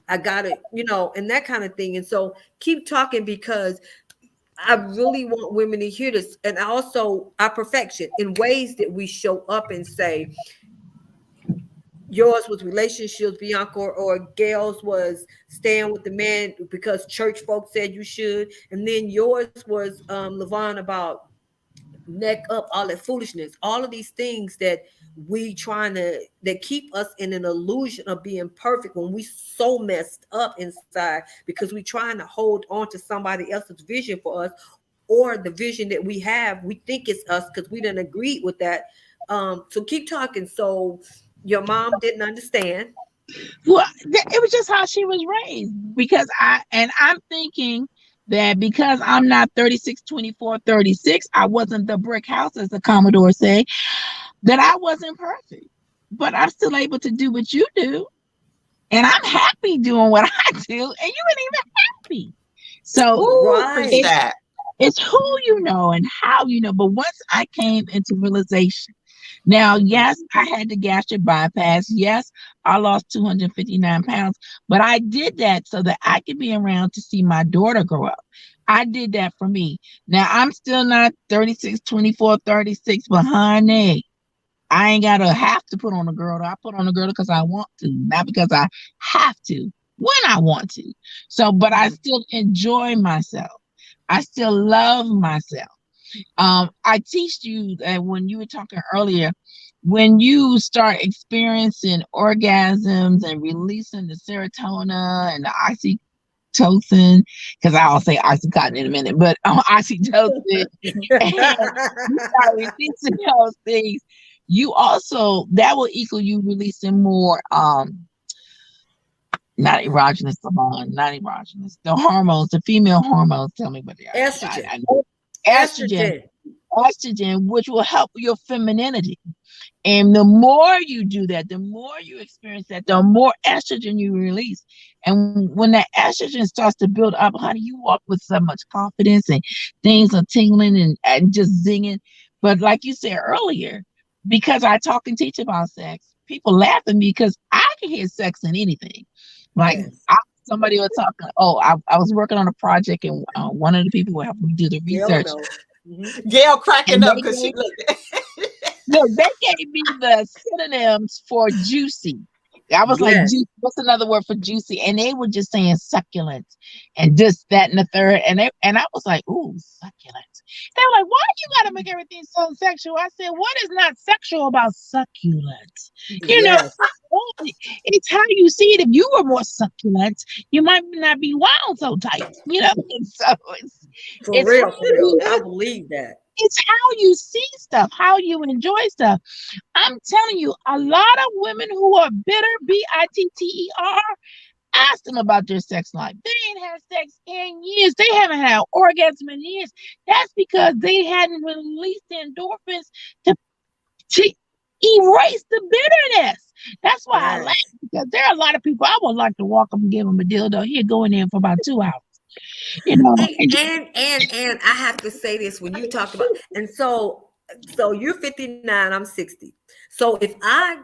I gotta, and that kind of thing. And so keep talking, because I really want women to hear this. And also our perfection in ways that we show up and say, yours was relationships, Bianca, or Gale's was staying with the man because church folks said you should. And then yours was Lavonne, about neck up, all that foolishness, all of these things that that keep us in an illusion of being perfect when we so messed up inside because we trying to hold on to somebody else's vision for us, or the vision that we have, we think it's us because we didn't agree with that. So keep talking. So your mom didn't understand. Well, it was just how she was raised, because I'm thinking that because I'm not 36, 24, 36, I wasn't the brick house, as the Commodore say, that I wasn't perfect. But I'm still able to do what you do. And I'm happy doing what I do. And you ain't even happy. So it's who you know and how you know. But once I came into realization, now, yes, I had the gastric bypass. Yes, I lost 259 pounds, but I did that so that I could be around to see my daughter grow up. I did that for me. Now, I'm still not 36, 24, 36, but honey, I ain't got to have to put on a girdle. I put on a girdle because I want to, not because I have to, when I want to. So, but I still enjoy myself. I still love myself. I teach you that when you were talking earlier, when you start experiencing orgasms and releasing the serotonin and the oxytocin, because I'll say oxycontin in a minute, but oxytocin, and you start releasing those things, you also, that will equal you releasing more not erogenous, the hormones, the female hormones. Tell me what they are. Estrogen. Estrogen. estrogen, which will help your femininity. And the more you do that, the more you experience that, the more estrogen you release. And when that estrogen starts to build up, honey, you walk with so much confidence and things are tingling and just zinging. But like you said earlier, because I talk and teach about sex, people laugh at me because I can hear sex in anything. Like Yes. somebody was talking, I was working on a project and one of the people who helped me do the Gail research. knows. Mhm. Gail cracking And up they because she gave, looked. no, they gave me the synonyms for juicy. I was like, Yes. what's another word for juicy? And they were just saying succulent and this, that, and the third. And I was like, ooh, succulent. They were like, why you gotta make everything so sexual? I said, what is not sexual about succulent? You know, Yes. it's how you see it. If you were more succulent, you might not be wound so tight. You know, and so For it's how real, for real. you, I believe that. it's how you see stuff, how you enjoy stuff. I'm telling you, a lot of women who are bitter, bitter, ask them about their sex life. They ain't had sex in years. They haven't had orgasm in years. That's because they hadn't released the endorphins to erase the bitterness. That's why I laugh, Yes. because there are a lot of people I would like to walk up and give them a dildo. Here, go in there for about 2 hours. You know, And I have to say this when you talked about, and so you're 59, I'm 60. So if I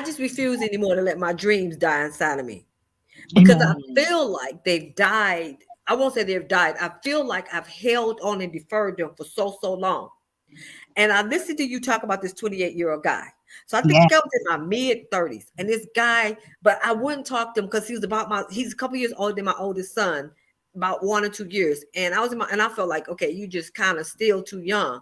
just refuse anymore to let my dreams die inside of me, because I amen. feel like they've died. I won't say they've died. I feel like I've held on and deferred them for so long. And I listened to you talk about this 28-year-old guy. So I think Yeah, I was in my mid 30s. And this guy, but I wouldn't talk to him because he's a couple years older than my oldest son, about 1 or 2 years. And and I felt like, okay, you just kind of still too young.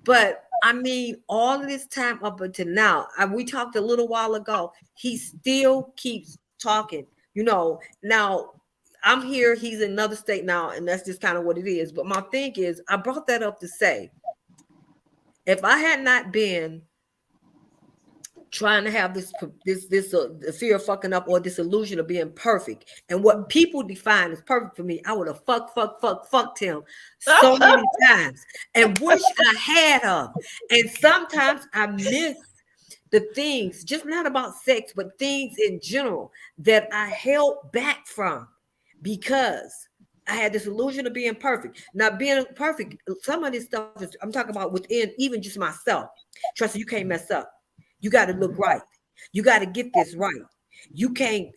But I mean, all of this time up until now, we talked a little while ago, he still keeps talking. Now I'm here, he's in another state now, and that's just kind of what it is. But my thing is, I brought that up to say, if I had not been trying to have this the fear of fucking up or this illusion of being perfect, and what people define as perfect for me, I would have fucked him so many times and wish I had him. And sometimes I miss the things, just not about sex, but things in general that I held back from because I had this illusion of being perfect. Now, being perfect, some of this stuff is, I'm talking about within even just myself. Trust me, you can't mess up. You got to look right. You got to get this right. You can't,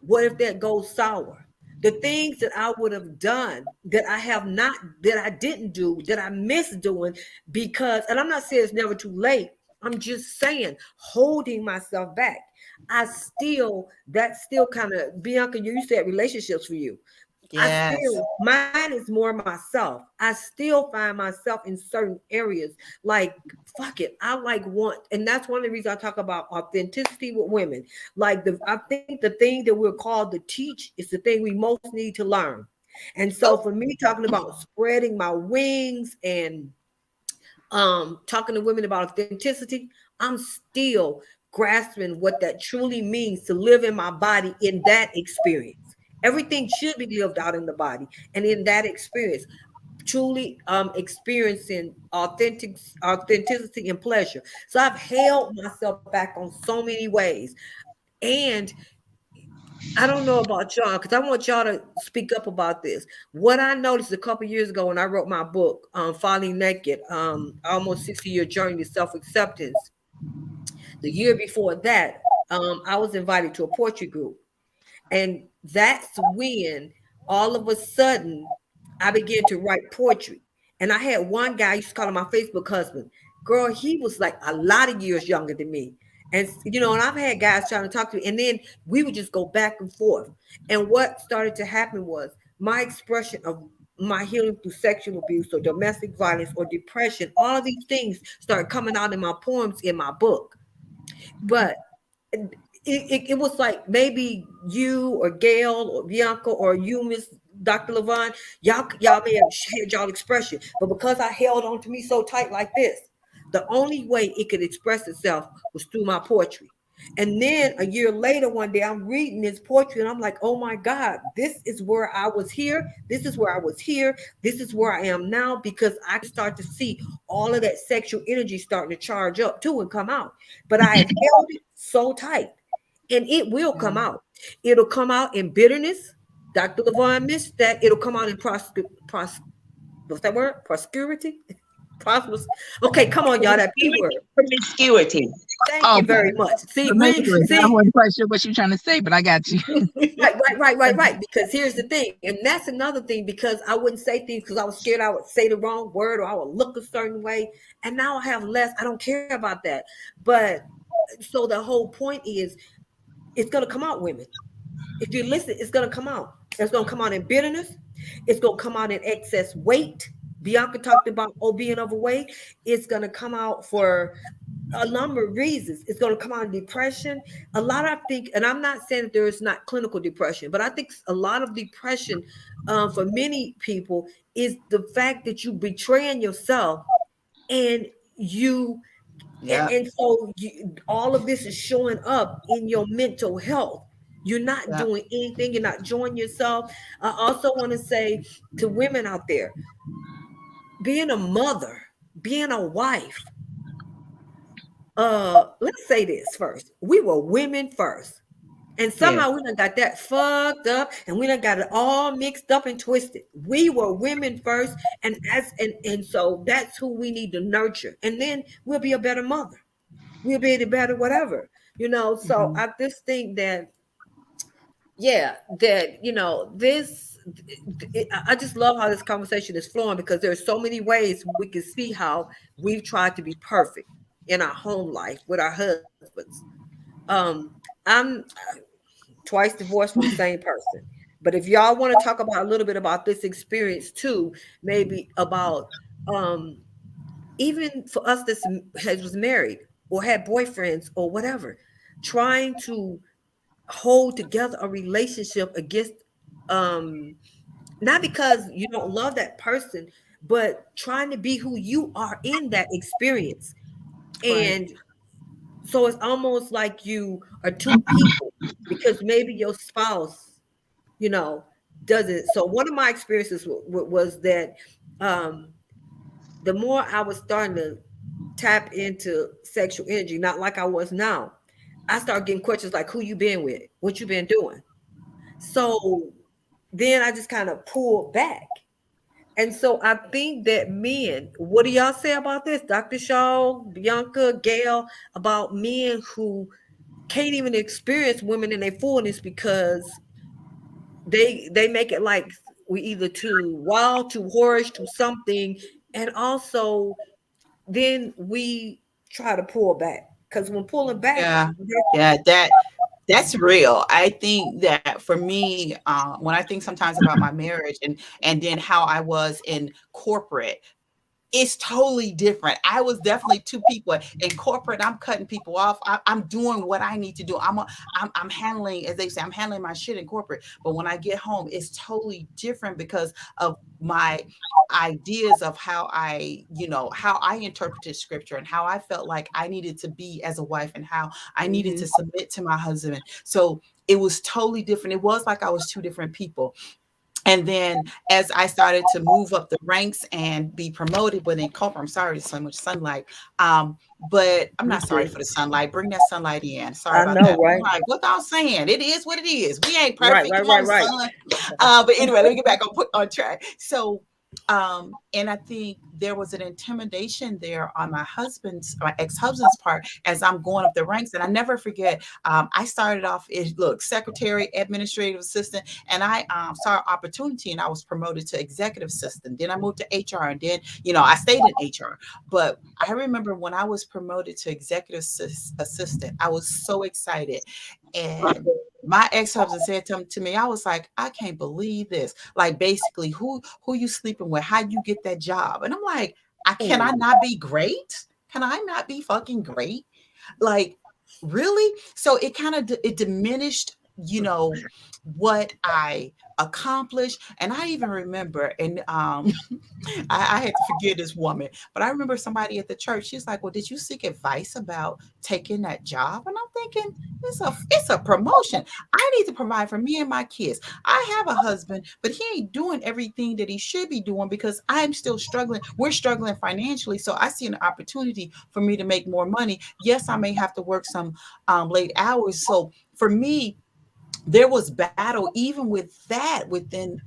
what if that goes sour? The things that I would have done that I have not, that I didn't do, that I missed doing because, and I'm not saying it's never too late. I'm just saying, holding myself back. That's still kind of, Bianca, you said relationships for you. Yes. Mine is more myself. I still find myself in certain areas like, fuck it. And that's one of the reasons I talk about authenticity with women. Like I think the thing that we're called to teach is the thing we most need to learn. And so for me, talking about spreading my wings and talking to women about authenticity, I'm still grasping what that truly means to live in my body in that experience. Everything should be lived out in the body and in that experience, truly experiencing authenticity and pleasure. So I've held myself back on so many ways. And I don't know about y'all, because I want y'all to speak up about this. What I noticed a couple years ago when I wrote my book, Falling Naked, almost 60-year journey to self-acceptance. The year before that, I was invited to a poetry group. And that's when all of a sudden I began to write poetry. And I had one guy, I used to call him my Facebook husband. Girl, he was like a lot of years younger than me. And and I've had guys trying to talk to me, and then we would just go back and forth. And what started to happen was my expression of my healing through sexual abuse or domestic violence or depression, all of these things started coming out in my poems in my book. But it was like maybe you or Gale or Bianca or you, Miss Dr. Lavonne, y'all may have had y'all expression, but because I held on to me so tight like this, the only way it could express itself was through my poetry. And then a year later, one day I'm reading his poetry and I'm like, oh my God, this is where I was here. This is where I was here. This is where I am now, because I can start to see all of that sexual energy starting to charge up too and come out. But I had held it so tight, and it will come out. It'll come out in bitterness. Dr. Lavonne missed that. It'll come out in what's that word? Prosperity? Prosperous. Okay, come on, y'all. That P word. Promiscuity. Thank you very much. See, I wasn't quite sure what you're trying to say, but I got you. Right. Because here's the thing, and that's another thing, because I wouldn't say things because I was scared I would say the wrong word or I would look a certain way. And now I have less. I don't care about that. But so the whole point is, it's going to come out, women. If you listen, it's going to come out. It's going to come out in bitterness. It's going to come out in excess weight. Bianca talked about being overweight. It's going to come out for a number of reasons. It's going to come out in depression. A lot, I think, and I'm not saying that there is not clinical depression, but I think a lot of depression for many people is the fact that you betraying yourself, and you, and so all of this is showing up in your mental health. You're not doing anything. You're not enjoying yourself. I also want to say to women out there, being a mother, being a wife, let's say this first. We were women first. And somehow we done got that fucked up, and we done got it all mixed up and twisted. We were women first, and so that's who we need to nurture. And then we'll be a better mother. We'll be a better whatever. So I just think that, I just love how this conversation is flowing, because there's so many ways we can see how we've tried to be perfect in our home life with our husbands. I'm twice divorced from the same person. But if y'all want to talk about a little bit about this experience too, maybe about even for us that was married or had boyfriends or whatever, trying to hold together a relationship against not because you don't love that person, but trying to be who you are in that experience. And so it's almost like you are two people, because maybe your spouse, doesn't. So one of my experiences was that the more I was starting to tap into sexual energy, not like I was now, I started getting questions like, who you been with? What you been doing? So then I just kind of pulled back. And so I think that men, what do y'all say about this? Dr. Shaw, Bianca, Gale, about men who can't even experience women in their fullness because they make it like we either too wild, too whorish, too something. And also then we try to pull back. Because when pulling back, that's real. I think that for me, when I think sometimes about my marriage and then how I was in corporate, it's totally different. I was definitely two people in corporate. I'm cutting people off. I'm doing what I need to do. I'm handling, as they say, I'm handling my shit in corporate. But when I get home, it's totally different because of my ideas of how I interpreted scripture and how I felt like I needed to be as a wife and how I needed to submit to my husband. So it was totally different. It was like I was two different people. And then as I started to move up the ranks and be promoted within corporate, I'm sorry there's so much sunlight. But I'm not sorry for the sunlight. Bring that sunlight in. Sorry about that. Right? Like, what I'm saying, it is what it is. We ain't perfect. Right. Sun. But anyway, let me get back on track. So and I think there was an intimidation there on my ex-husband's part as I'm going up the ranks. And I never forget, I started off as secretary, administrative assistant, and I saw an opportunity and I was promoted to executive assistant. Then I moved to HR, and then, I stayed in HR. But I remember when I was promoted to executive assistant, I was so excited. And my ex-husband said to me, I was like, I can't believe this. Like, basically, who you sleeping with? How you get that job? And I'm like, can I not be great? Can I not be fucking great? Like, really? So it kind of it diminished what I accomplished. And I even remember, and I had to forgive this woman, but I remember somebody at the church, she's like, well, did you seek advice about taking that job? And I'm thinking, it's a promotion. I need to provide for me and my kids. I have a husband, but he ain't doing everything that he should be doing because I'm still struggling. We're struggling financially. So I see an opportunity for me to make more money. Yes, I may have to work some late hours. So for me, there was battle even with that within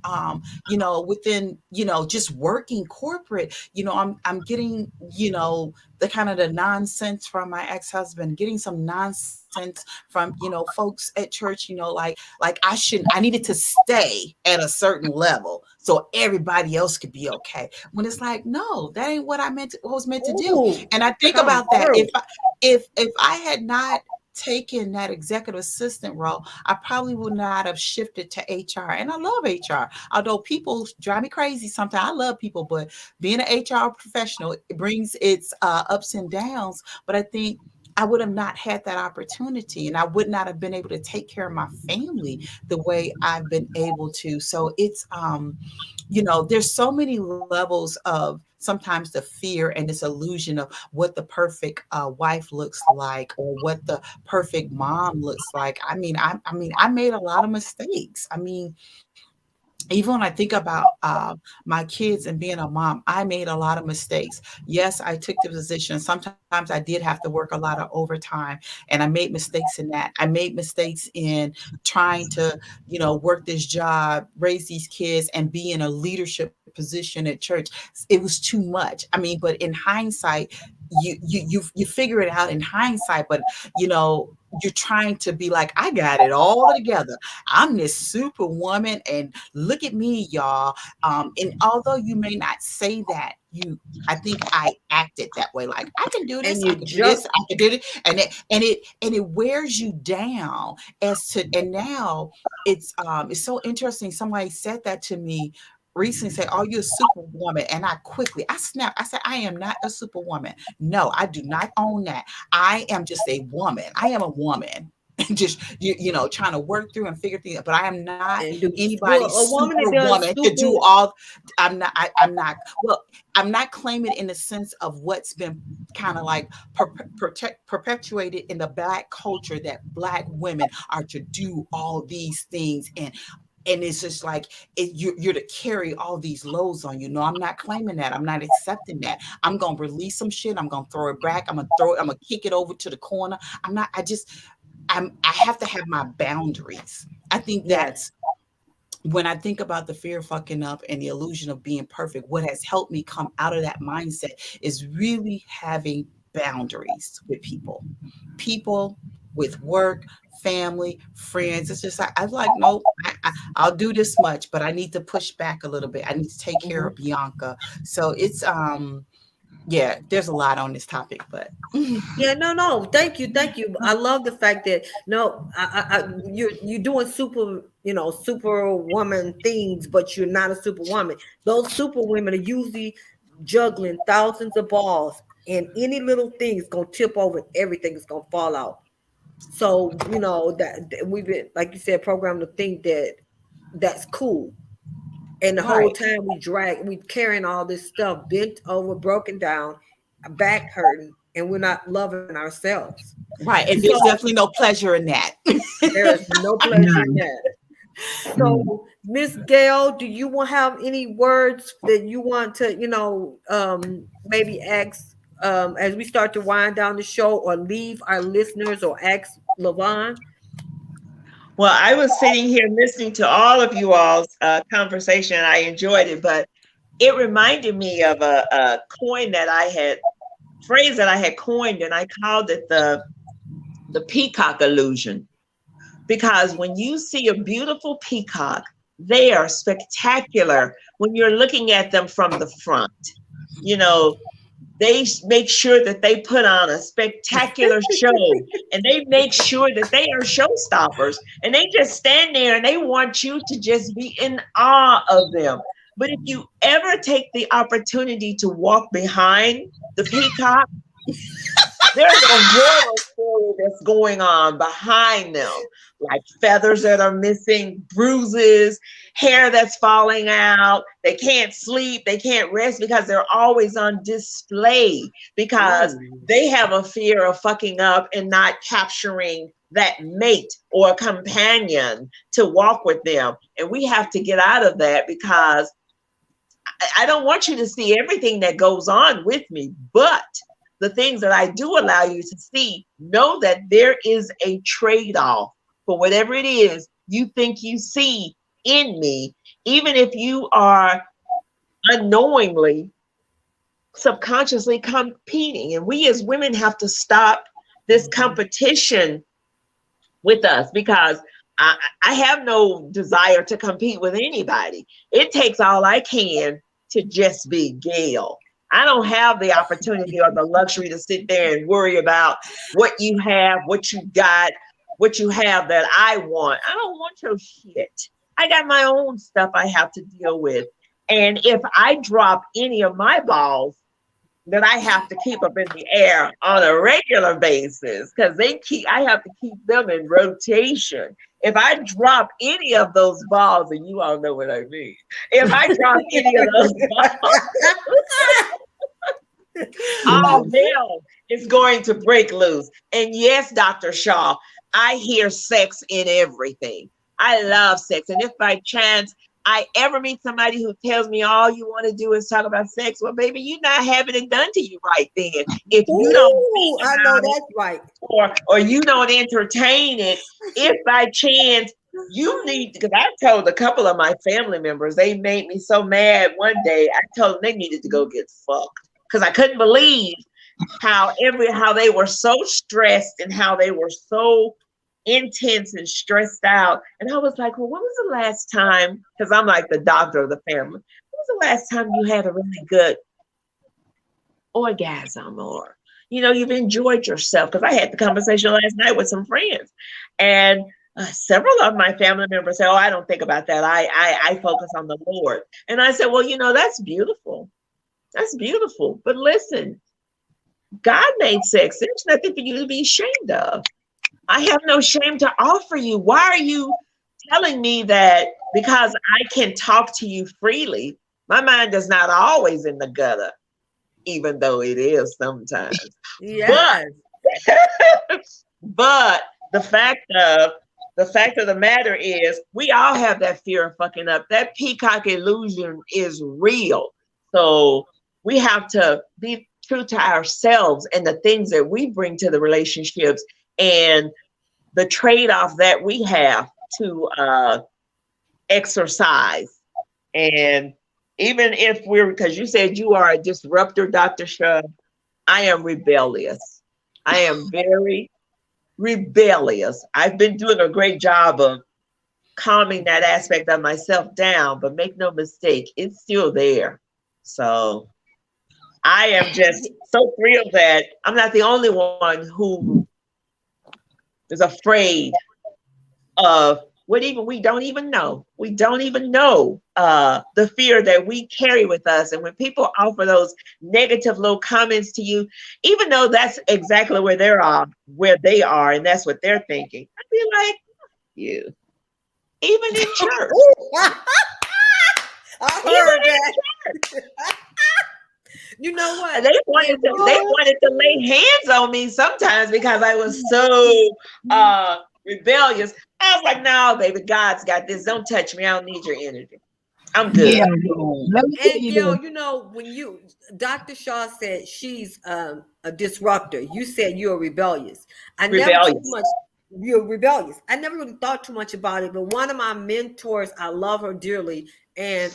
just working corporate. I'm getting the kind of the nonsense from my ex-husband, getting some nonsense from folks at church, like I needed to stay at a certain level so everybody else could be okay, when it's like, no, that ain't what what was meant to do. And I think about that, if I had not taken that executive assistant role, I probably would not have shifted to HR. And I love HR. Although people drive me crazy sometimes. I love people, but being an HR professional, it brings its ups and downs. But I think I would have not had that opportunity, and I would not have been able to take care of my family the way I've been able to. So it's there's so many levels of sometimes the fear and this illusion of what the perfect wife looks like, or what the perfect mom looks like. I made a lot of mistakes. Even when I think about my kids and being a mom, I made a lot of mistakes. Yes, I took the position. Sometimes I did have to work a lot of overtime, and I made mistakes in that. I made mistakes in trying to, work this job, raise these kids, and be in a leadership position at church. It was too much. But in hindsight, you figure it out in hindsight, but you're trying to be like, I got it all together. I'm this superwoman, and look at me, y'all. And although you may not say that, I think I acted that way. Like, I can do this, I can do this, I can do it. And it wears you down and now it's so interesting. Somebody said that to me recently, say, "Oh, you're a superwoman." And I snapped. I said, I am not a superwoman. No, I do not own that. I am just a woman. I am a woman. Just trying to work through and figure things out. But I am not anybody's superwoman to do all. I'm not. Well, I'm not claiming it in the sense of what's been kind of like perpetuated in the Black culture, that Black women are to do all these things, and it's just like you're to carry all these loads on you. No, I'm not claiming that. I'm not accepting that. I'm gonna release some shit. I'm gonna throw it back. I'm gonna kick it over to the corner. I have to have my boundaries. I think that's when I think about the fear of fucking up and the illusion of being perfect, what has helped me come out of that mindset is really having boundaries with people with work, family, friends. It's just I'm like, no, I'll do this much, but I need to push back a little bit. I need to take care of Bianca. So it's there's a lot on this topic, but no, thank you. I love the fact that you're doing superwoman things, but you're not a superwoman. Those superwomen are usually juggling thousands of balls, and any little thing is gonna tip over, and everything is gonna fall out. So that we've been, like you said, programmed to think that that's cool. And the whole time we carrying all this stuff, bent over, broken down, back hurting, and we're not loving ourselves. Right. And there's definitely no pleasure in that. There is no pleasure in that. So, Miss Gale, do you have any words that you want to, maybe ask as we start to wind down the show, or leave our listeners, or ask Lavonne? Well, I was sitting here listening to all of you all's conversation. I enjoyed it, but it reminded me of a phrase that I had coined, and I called it the peacock illusion. Because when you see a beautiful peacock, they are spectacular when you're looking at them from the front. They make sure that they put on a spectacular show, and they make sure that they are showstoppers, and they just stand there and they want you to just be in awe of them. But if you ever take the opportunity to walk behind the peacock, There's a horror story that's going on behind them, like feathers that are missing, bruises, hair that's falling out. They can't sleep, they can't rest because they're always on display because they have a fear of fucking up and not capturing that mate or companion to walk with them. And we have to get out of that because I don't want you to see everything that goes on with me, but the things that I do allow you to see, know that there is a trade-off for whatever it is you think you see in me, even if you are unknowingly, subconsciously competing. And we as women have to stop this competition with us because I have no desire to compete with anybody. It takes all I can to just be Gale. I don't have the opportunity or the luxury to sit there and worry about what you have, what you got, what you have that I want. I don't want your shit. I got my own stuff I have to deal with. And if I drop any of my balls that I have to keep up in the air on a regular basis, because I have to keep them in rotation. If I drop any of those balls, and you all know what I mean, if I drop any of those balls, all hell is going to break loose. And yes, Dr. Shaw, I hear sex in everything. I love sex. And if by chance I ever meet somebody who tells me all you want to do is talk about sex, well, baby, you're not having it done to you right then. If you don't, I know that's right. Or you don't entertain it, if by chance you need, because I told a couple of my family members, they made me so mad one day, I told them they needed to go get fucked because I couldn't believe how they were so stressed and how they were so intense and stressed out. And I was like, well, when was the last time, because I'm like the doctor of the family, when was the last time you had a really good orgasm or, you've enjoyed yourself? Because I had the conversation last night with some friends and several of my family members say, oh, I don't think about that. I focus on the Lord. And I said, well, that's beautiful. That's beautiful. But listen, God made sex. There's nothing for you to be ashamed of. I have no shame to offer you. Why are you telling me that because I can talk to you freely? My mind is not always in the gutter, even though it is sometimes. Yes. But the fact of the matter is we all have that fear of fucking up. That peacock illusion is real. So we have to be true to ourselves and the things that we bring to the relationships and the trade-off that we have to exercise. And even if because you said you are a disruptor, Dr. Shaw, I am rebellious. I am very rebellious. I've been doing a great job of calming that aspect of myself down, but make no mistake, it's still there. So I am just so thrilled that I'm not the only one who is afraid of what we don't even know. We don't even know the fear that we carry with us. And when people offer those negative little comments to you, even though that's exactly where they are, and that's what they're thinking, I'd be like, you, even in church. I heard that. You know what? They wanted to lay hands on me sometimes because I was so rebellious. I was like, no, baby, God's got this. Don't touch me. I don't need your energy. I'm good. Yeah. And Gale, when Dr. Shaw said she's a disruptor, you said you're rebellious. You're rebellious. I never really thought too much about it, but one of my mentors, I love her dearly, and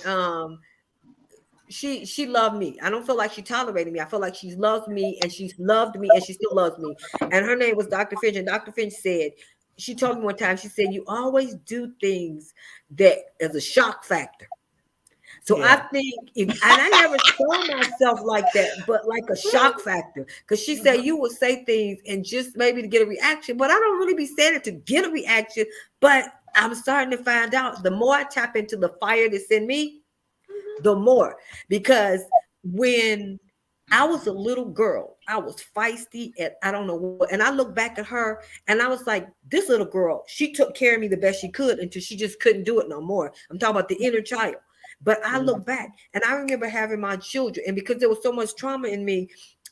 she loved me. I don't feel like she tolerated me. I feel like she loves me, and she's loved me, and she still loves me. And her name was Dr. Finch, and Dr. Finch said, she told me one time, she said, you always do things that is a shock factor. So yeah. I think, and I never saw myself like that, but like a shock factor. Because she said you will say things and just maybe to get a reaction, but I don't really be saying it to get a reaction. But I'm starting to find out the more I tap into the fire that's in me, the more. Because when I was a little girl, I was feisty and I don't know what. And I look back at her and I was like, this little girl, she took care of me the best she could until she just couldn't do it no more. I'm talking about the inner child. But I look back and I remember having my children, and because there was so much trauma in me,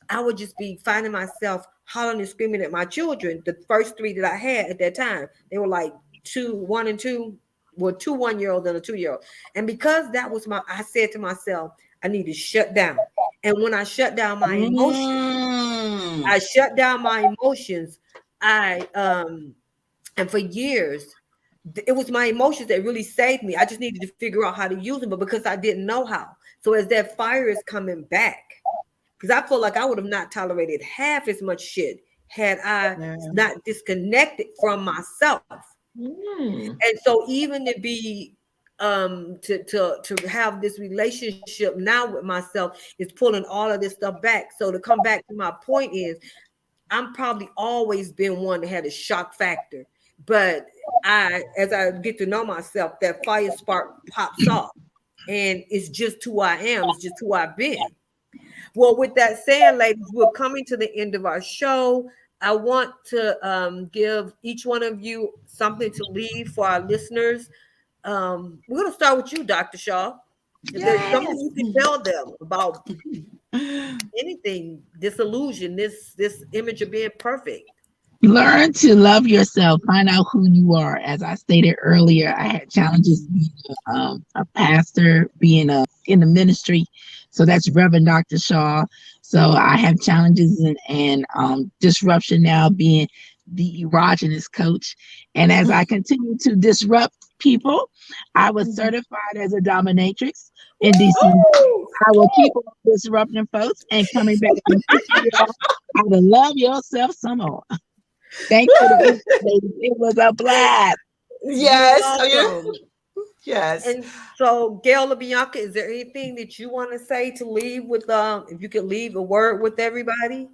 I would just be finding myself hollering and screaming at my children. The first 3 that I had at that time, they were like 1 and 2, well, 2 1-year-olds and a 2-year-old. And because that was I said to myself, I need to shut down. And when I shut down my emotions, and for years, it was my emotions that really saved me. I just needed to figure out how to use them, but because I didn't know how. So as that fire is coming back, because I feel like I would have not tolerated half as much shit had I not disconnected from myself. And so even to be to have this relationship now with myself is pulling all of this stuff back. So to come back to my point is, I'm probably always been one that had a shock factor, but as I get to know myself, that fire spark pops off, and it's just who I am. It's just who I've been. Well, with that said, ladies, we're coming to the end of our show. I want to give each one of you something to leave for our listeners. We're going to start with you, Dr. Shaw. If there's something you can tell them about anything, disillusion, this image of being perfect. Learn to love yourself. Find out who you are. As I stated earlier, I had challenges being a pastor, being in the ministry. So that's Reverend Dr. Shaw. So I have challenges and disruption now being the erogenous coach. And as I continue to disrupt people, I was certified as a dominatrix in DC. I will keep on disrupting folks and coming back and teaching you all how to love yourself some more. Thank you. It was a blast. Yes. Yes. And so, Gale or Bianca, is there anything that you want to say to leave with? If you could leave a word with everybody.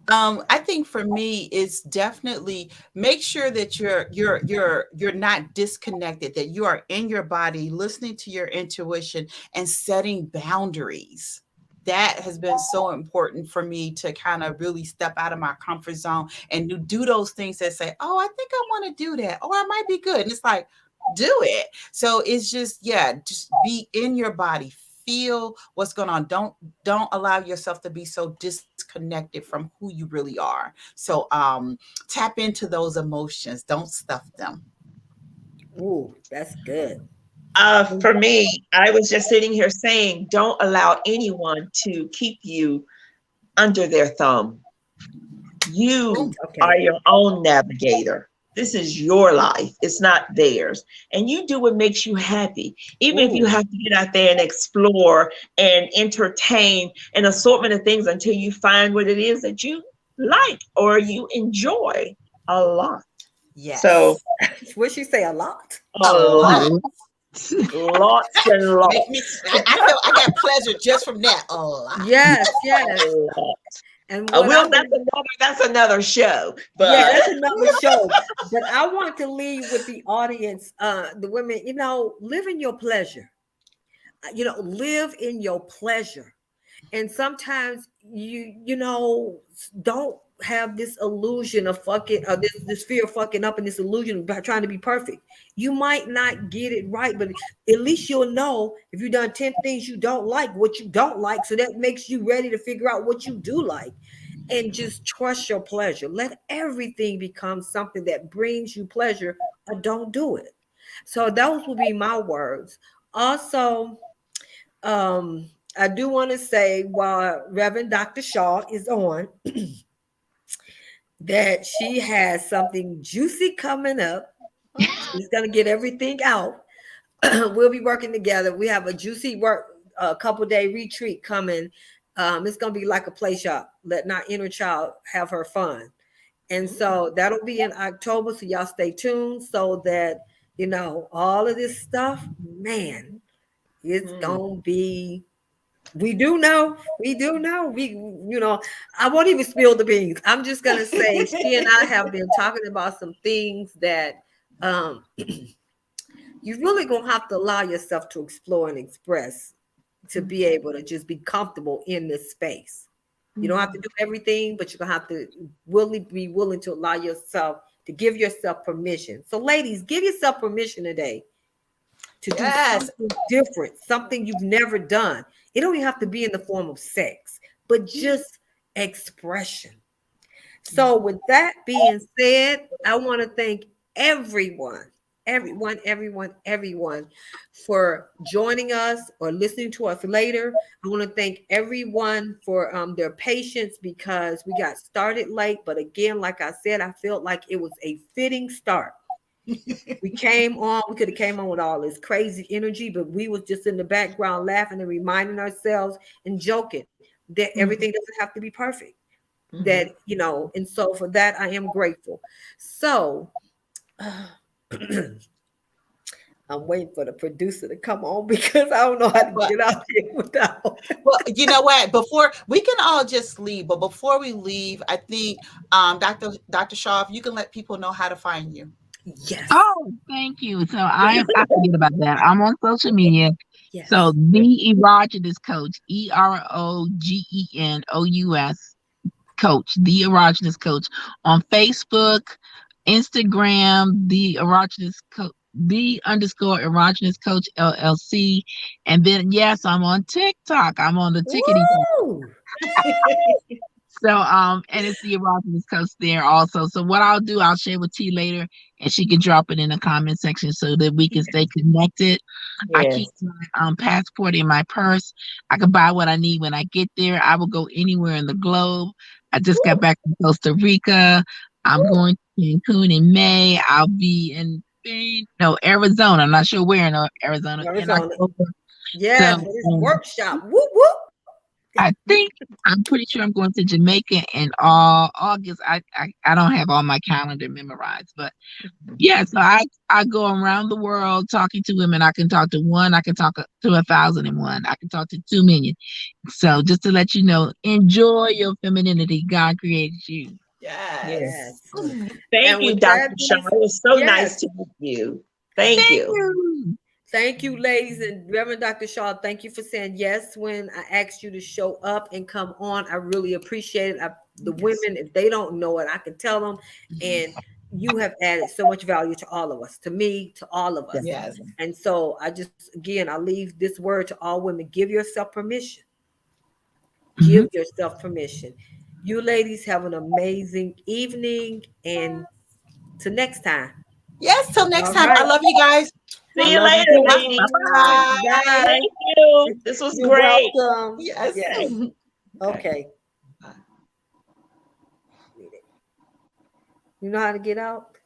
I think for me, it's definitely make sure that you're not disconnected, that you are in your body, listening to your intuition and setting boundaries. That has been so important for me to kind of really step out of my comfort zone and to do those things that say, oh, I think I want to do that. Or I might be good. And it's like, do it. So it's just, just be in your body, feel what's going on. Don't allow yourself to be so disconnected from who you really are. So tap into those emotions. Don't stuff them. Ooh, that's good. For me, I was just sitting here saying, don't allow anyone to keep you under their thumb. You are your own navigator. This is your life. It's not theirs. And you do what makes you happy. Even if you have to get out there and explore and entertain an assortment of things until you find what it is that you like or you enjoy a lot. Yes. So what she say, a lot? A lot. Lots and lots. I got pleasure just from that. A lot. Yes. And that's another show. But that's another show. But I want to leave with the audience, the women, live in your pleasure. Live in your pleasure. And sometimes you don't have this illusion of fucking, or this fear of fucking up, and this illusion about trying to be perfect. You might not get it right, but at least you'll know if you've done 10 things you don't like, what you don't like. So that makes you ready to figure out what you do like. And just trust your pleasure. Let everything become something that brings you pleasure, or don't do it. So those will be my words. Also, I do want to say, while Reverend Dr. Shaw is on, that she has something juicy coming up. She's going to get everything out. We'll be working together. We have a juicy couple-day retreat coming. It's going to be like a play shop. Letting our inner child have her fun. And so that'll be in October. So y'all stay tuned so that, all of this stuff, man, it's going to be. We do know. I won't even spill the beans. I'm just going to say she and I have been talking about some things that you're really going to have to allow yourself to explore and express to be able to just be comfortable in this space. You don't have to do everything, but you're going to have to be willing to allow yourself to give yourself permission. So ladies, give yourself permission today to do something different, something you've never done. It don't even have to be in the form of sex, but just expression. So with that being said, I want to thank everyone for joining us or listening to us later. I want to thank everyone for their patience, because we got started late. But again, like I said, I felt like it was a fitting start. We could have came on with all this crazy energy, but we was just in the background laughing and reminding ourselves and joking that everything doesn't have to be perfect. That, and so for that, I am grateful. So I'm waiting for the producer to come on, because I don't know how to get out here without. Well, you know what? Before we can all just leave, but before we leave, I think Dr. Shaw, if you can let people know how to find you. Yes. Oh, thank you. So I forget about that. I'm on social media. Yes. So the Erogenous Coach, EROGENOUS Coach, the Erogenous Coach, on Facebook, Instagram, the Erogenous Coach, the _ Erogenous Coach LLC, and then yes, I'm on TikTok. I'm on the tickety. So and it's the Erogenous Coach there also. So what I'll do, I'll share with T later, and she can drop it in the comment section so that we can stay connected. Yes. I keep my passport in my purse. I can buy what I need when I get there. I will go anywhere in the globe. I just got back from Costa Rica. I'm going to Cancun in May. I'll be in Arizona. I'm not sure where in Arizona. In October. Yes, so, workshop. Whoop whoop. I'm pretty sure I'm going to Jamaica in August. I don't have all my calendar memorized, but yeah, so I go around the world talking to women. I can talk to one, I can talk to 1,001, I can talk to 2 million. So just to let you know, enjoy your femininity. God created you. Yes. Thank you, Dr. Shaw. It was so nice to meet you. Thank you. Thank you, ladies, and Reverend Dr. Shaw. Thank you for saying yes when I asked you to show up and come on. I really appreciate it. The women, if they don't know it, I can tell them. And you have added so much value to all of us, to me, to all of us. Yes. And so I leave this word to all women. Give yourself permission. Give yourself permission. You ladies have an amazing evening, and till next time. Yes, till next time. Right. I love you guys. See you later, ladies. Bye. Thank you. This was great. Welcome. Yes. Okay. You know how to get out?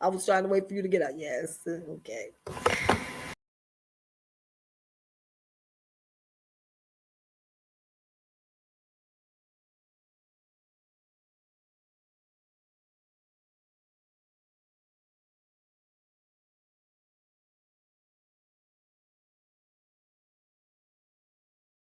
I was trying to wait for you to get out. Yes. Okay.